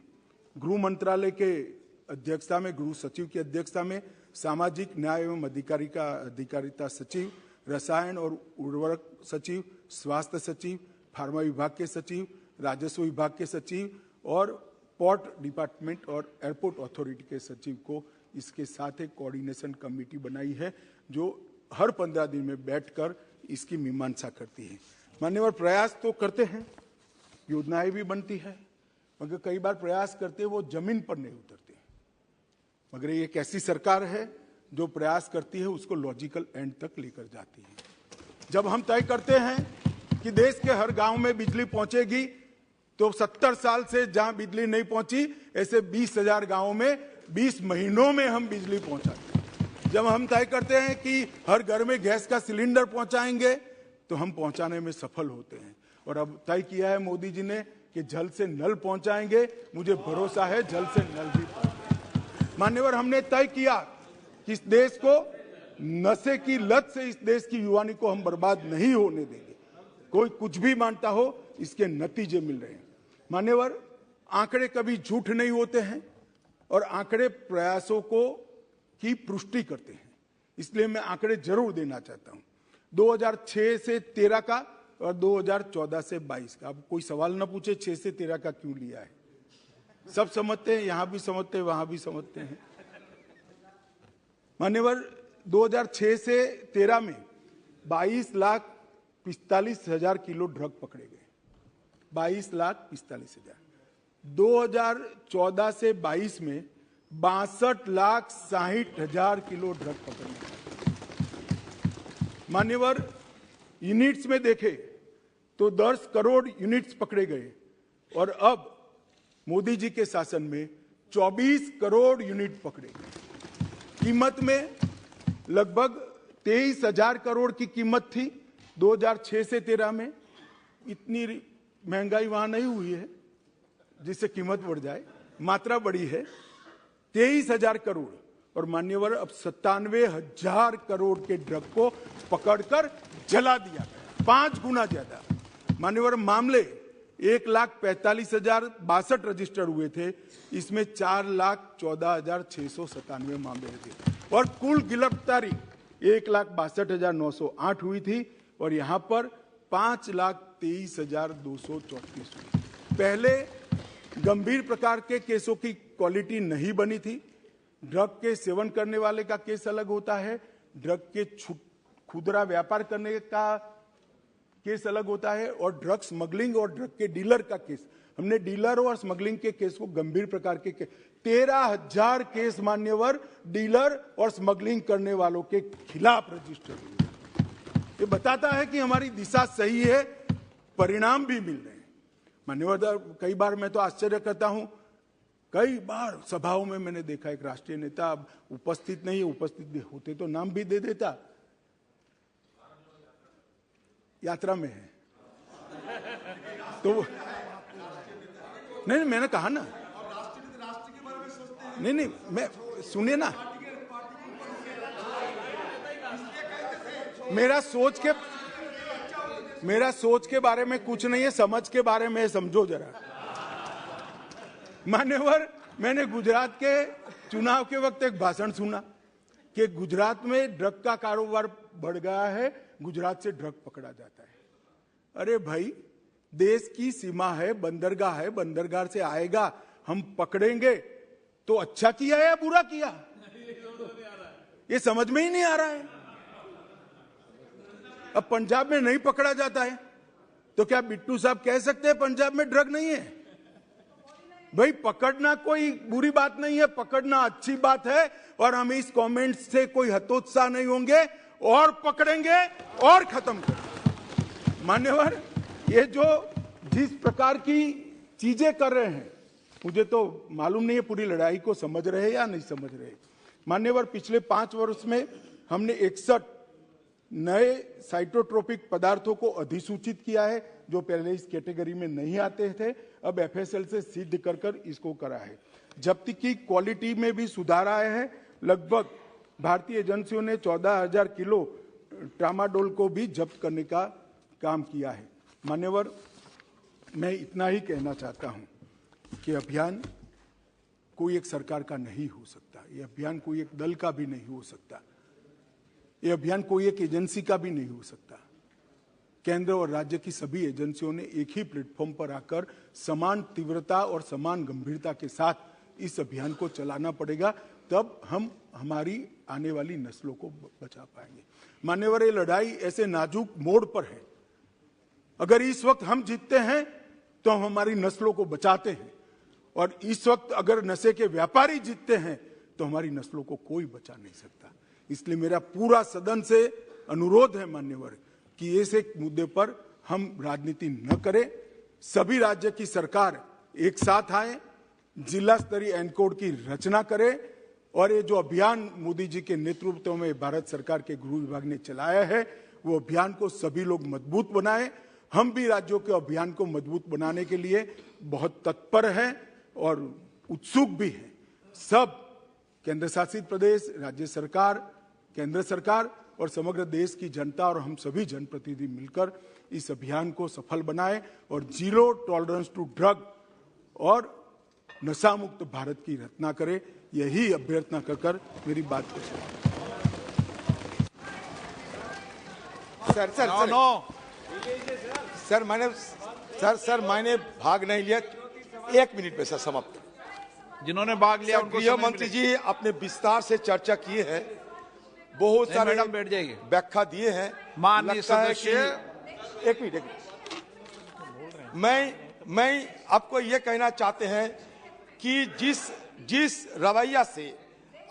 गृह मंत्रालय के अध्यक्षता में, गृह सचिव की अध्यक्षता में सामाजिक न्याय एवं अधिकारिता सचिव, रसायन और उर्वरक सचिव, स्वास्थ्य सचिव, फार्मा विभाग के सचिव, राजस्व विभाग के सचिव और पोर्ट डिपार्टमेंट और एयरपोर्ट अथॉरिटी के सचिव को इसके साथ एक कोऑर्डिनेशन कमेटी बनाई है जो हर 15 दिन में बैठकर इसकी मीमांसा करती है। मान्यवर, प्रयास तो करते हैं, योजनाएं भी बनती है, मगर कई बार प्रयास करते वो जमीन पर नहीं उतरते। मगर ये एक ऐसी सरकार है जो प्रयास करती है उसको लॉजिकल एंड तक लेकर जाती है। जब हम तय करते हैं कि देश के हर गांव में बिजली पहुंचेगी, तो 70 साल से जहां बिजली नहीं पहुंची, ऐसे 20,000 गांवों में 20 महीनों में हम बिजली पहुंचाते हैं। जब हम तय करते हैं कि हर घर में गैस का सिलेंडर पहुंचाएंगे, तो हम पहुंचाने में सफल होते हैं। और अब तय किया है मोदी जी ने कि जल से नल पहुंचाएंगे। मुझे भरोसा है जल से नल भी पहुंचेंगे। मान्यवर, हमने तय किया कि इस देश को नशे की लत से, इस देश की युवानी को हम बर्बाद नहीं होने देंगे। कोई कुछ भी मानता हो, इसके नतीजे मिल रहे हैं। मान्यवर, आंकड़े कभी झूठ नहीं होते हैं और आंकड़े प्रयासों की पुष्टि करते हैं। इसलिए मैं आंकड़े जरूर देना चाहता हूं। 2006 से 13 का और 2014 से 22 का। अब कोई सवाल ना पूछे 6 से 13 का क्यों लिया है, सब समझते हैं, यहां भी समझते हैं, वहां भी समझते हैं। मान्यवर, 2006 से 13 में 22,45,000 किलो ड्रग पकड़े गए। 22,45,000। 2014 से 22 में 62,60,000 किलो ड्रग पकड़े गए। मान्यवर, यूनिट्स में देखे तो 10 करोड़ यूनिट्स पकड़े गए और अब मोदी जी के शासन में 24 करोड़ यूनिट पकड़े गए। कीमत में लगभग 23,000 करोड़ की कीमत थी 2006 से 13 में। इतनी महंगाई वहां नहीं हुई है जिससे कीमत बढ़ जाए, मात्रा बढ़ी है 23,000 करोड़। और मान्यवर, अब 97,000 करोड़ के ड्रग को पकड़कर जला दिया गया, 5 गुना ज्यादा। मान्यवर, मामले 1,45,062 रजिस्टर हुए थे, इसमें 4,14,697 मामले थे और कुल गिरफ्तारी 1,62,908 हुई थी और यहां पर 5,23,234 हुई। पहले गंभीर प्रकार के केसों की क्वालिटी नहीं बनी थी। ड्रग के सेवन करने वाले का केस अलग होता है, ड्रग के खुदरा व्यापार करने का केस अलग होता है और ड्रग स्मगलिंग और ड्रग के डीलर का केस। हमने डीलर और स्मगलिंग के केस को गंभीर प्रकार के 13,000 केस मान्यवर डीलर और स्मगलिंग करने वालों के खिलाफ रजिस्टर हुए। ये बताता है कि हमारी दिशा सही है, परिणाम भी मिल रहे हैं। मान्यवर, कई बार मैं तो आश्चर्य करता हूं, कई बार सभाओं में मैंने देखा एक राष्ट्रीय नेता अब उपस्थित नहीं है, उपस्थित होते तो नाम भी दे देता, यात्रा में है तो नहीं, मैंने कहा ना, नहीं, मैं सुनिए ना, मेरा सोच के बारे में कुछ नहीं है, समझ के बारे में समझो जरा। मान्यवर, मैंने गुजरात के चुनाव के वक्त एक भाषण सुना कि गुजरात में ड्रग का कारोबार बढ़ गया है, गुजरात से ड्रग पकड़ा जाता है। अरे भाई, देश की सीमा है, बंदरगाह है, बंदरगाह से आएगा, हम पकड़ेंगे तो अच्छा किया या बुरा किया, ये समझ में ही नहीं आ रहा है। अब पंजाब में नहीं पकड़ा जाता है तो क्या बिट्टू साहब कह सकते हैं पंजाब में ड्रग नहीं है? भाई, पकड़ना कोई बुरी बात नहीं है, पकड़ना अच्छी बात है और हम इस कमेंट से कोई हतोत्साह नहीं होंगे और पकड़ेंगे और खत्म करेंगे। मान्यवर, ये जो जिस प्रकार की चीजें कर रहे हैं, मुझे तो मालूम नहीं है पूरी लड़ाई को समझ रहे या नहीं समझ रहे। मान्यवर, पिछले 5 वर्ष में हमने 61 नए साइटोट्रोपिक पदार्थों को अधिसूचित किया है जो पहले इस कैटेगरी में नहीं आते थे, अब एफएसएल से सिद्ध कर इसको करा है। जब्ती की क्वालिटी में भी सुधार आया है। लगभग भारतीय एजेंसियों ने 14,000 किलो ट्रामाडोल को भी जब्त करने का काम किया है। मान्यवर, मैं इतना ही कहना चाहता हूं कि अभियान कोई एक सरकार का नहीं हो सकता, ये अभियान कोई एक दल का भी नहीं हो सकता, ये अभियान कोई एक एजेंसी का भी नहीं हो सकता। केंद्र और राज्य की सभी एजेंसियों ने एक ही प्लेटफॉर्म पर आकर समान तीव्रता और समान गंभीरता के साथ इस अभियान को चलाना पड़ेगा, तब हम हमारी आने वाली नस्लों को बचा पाएंगे। मान्यवर, ये लड़ाई ऐसे नाजुक मोड़ पर है, अगर इस वक्त हम जीतते हैं तो हम हमारी नस्लों को बचाते हैं, और इस वक्त अगर नशे के व्यापारी जीतते हैं तो हमारी नस्लों को कोई बचा नहीं सकता। इसलिए मेरा पूरा सदन से अनुरोध है मान्यवर कि इस एक मुद्दे पर हम राजनीति न करें, सभी राज्य की सरकार एक साथ आए, जिला स्तरीय एनकोड की रचना करे, और ये जो अभियान मोदी जी के नेतृत्व में भारत सरकार के गृह विभाग ने चलाया है, वो अभियान को सभी लोग मजबूत बनाए। हम भी राज्यों के अभियान को मजबूत बनाने के लिए बहुत तत्पर हैं और उत्सुक भी हैं। सब केंद्र शासित प्रदेश, राज्य सरकार, केंद्र सरकार और समग्र देश की जनता और हम सभी जनप्रतिनिधि मिलकर इस अभियान को सफल बनाएं और जीरो टॉलरेंस टू ड्रग और नशा मुक्त भारत की रचना करें, यही अभ्यर्थना कर मेरी बात को सर मैंने भाग नहीं लिया, 1 मिनट में सर समाप्त। जिन्होंने भाग लिया उनको गृह मंत्री जी आपने विस्तार से चर्चा की है, बहुत सारे मैडम बैठ जाइए, व्याख्या दिए हैं। माननीय सदस्य, एक मिनट मैं आपको ये कहना चाहते हैं कि जिस रवैया से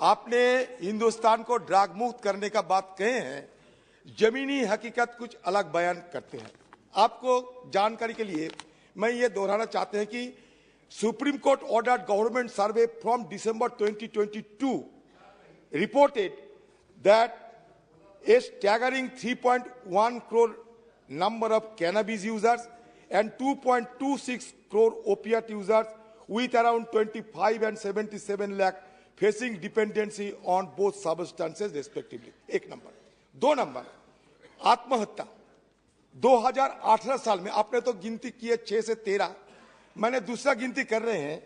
आपने हिंदुस्तान को ड्रग मुक्त करने का बात कहे हैं, जमीनी हकीकत कुछ अलग बयान करते हैं। आपको जानकारी के लिए मैं ये दोहराना चाहते हैं कि supreme court ordered government survey from December 2022 reported that a staggering 3.1 crore number of cannabis users and 2.26 crore opiate users with around 25 and 77 lakh facing dependency on both substances respectively. एक नंबर। 2 नंबर, आत्महत्या 2018 साल में आपने तो गिनती की है 6 से 13, मैंने दूसरा गिनती कर रहे हैं।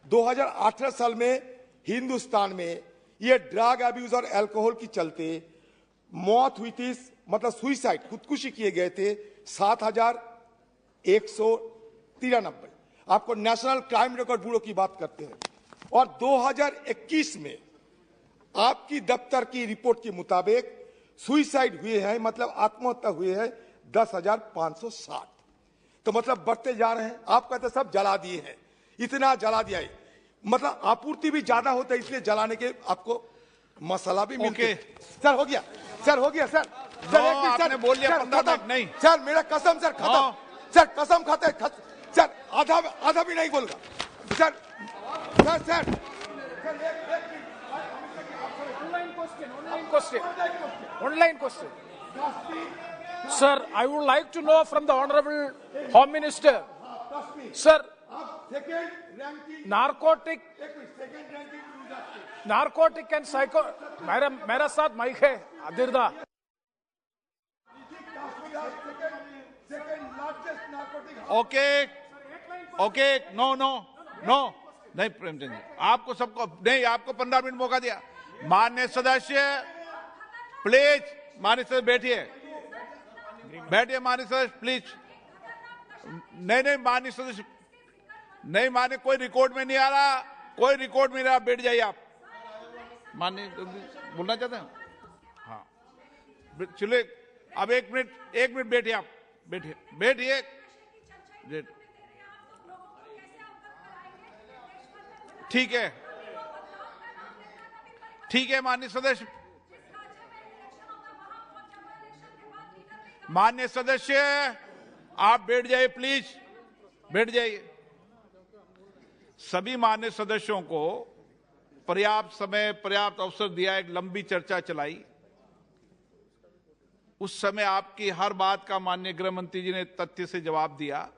2018 साल में हिंदुस्तान में ये ड्रग अब्यूज और अल्कोहल की चलते मौत हुई थी, मतलब सुइसाइड, खुदकुशी किए गए थे 7,193। आपको नेशनल क्राइम रिकॉर्ड ब्यूरो की बात करते हैं। और 2021 में आपकी दफ्तर की रिपोर्ट के मुताबिक सुइसाइड हुए हैं, मतलब आत्महत्या हुए हैं 10,560। तो मतलब बढ़ते जा रहे हैं। आप कहते सब जला दिए हैं, इतना जला दिया है, मतलब आपूर्ति भी ज्यादा होता है, इसलिए जलाने के आपको मसाला भी मिलते हैं। सर हो गया, सर हो गया, सर आपने बोल लिया 15 मिनट नहीं। सर मेरा कसम, सर खत्म, सर कसम खाते, सर आधा भी नहीं बोलूंगा sir. Online question. Sir, I would like to know from the Honorable Home Minister. Sir, narcotic and psycho. मेरा साथ माइक है, आदिरदा. ओके, नो, नहीं प्रेमचंद जी, आपको सबको नहीं, आपको 15 मिनट मौका दिया। माननीय सदस्य प्लीज, माननीय सदस्य बैठिए, माननीय सदस्य प्लीज। नहीं माननीय सदस्य, नहीं माननीय, कोई रिकॉर्ड में नहीं आ रहा, कोई रिकॉर्ड में नहीं आ रहा, बैठ जाइए आप। माननीय बोलना चाहते हैं? हाँ चलिए, अब 1 मिनट बैठिए, आप बैठिए। ठीक है माननीय सदस्य, आप बैठ जाइए प्लीज, बैठ जाइए। सभी माननीय सदस्यों को पर्याप्त समय, पर्याप्त अवसर दिया, एक लंबी चर्चा चलाई। उस समय आपकी हर बात का माननीय गृह मंत्री जी ने तथ्य से जवाब दिया।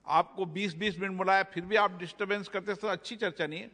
आपको 20-20 मिनट बुलाया, फिर भी आप डिस्टर्बेंस करते, तो अच्छी चर्चा नहीं है।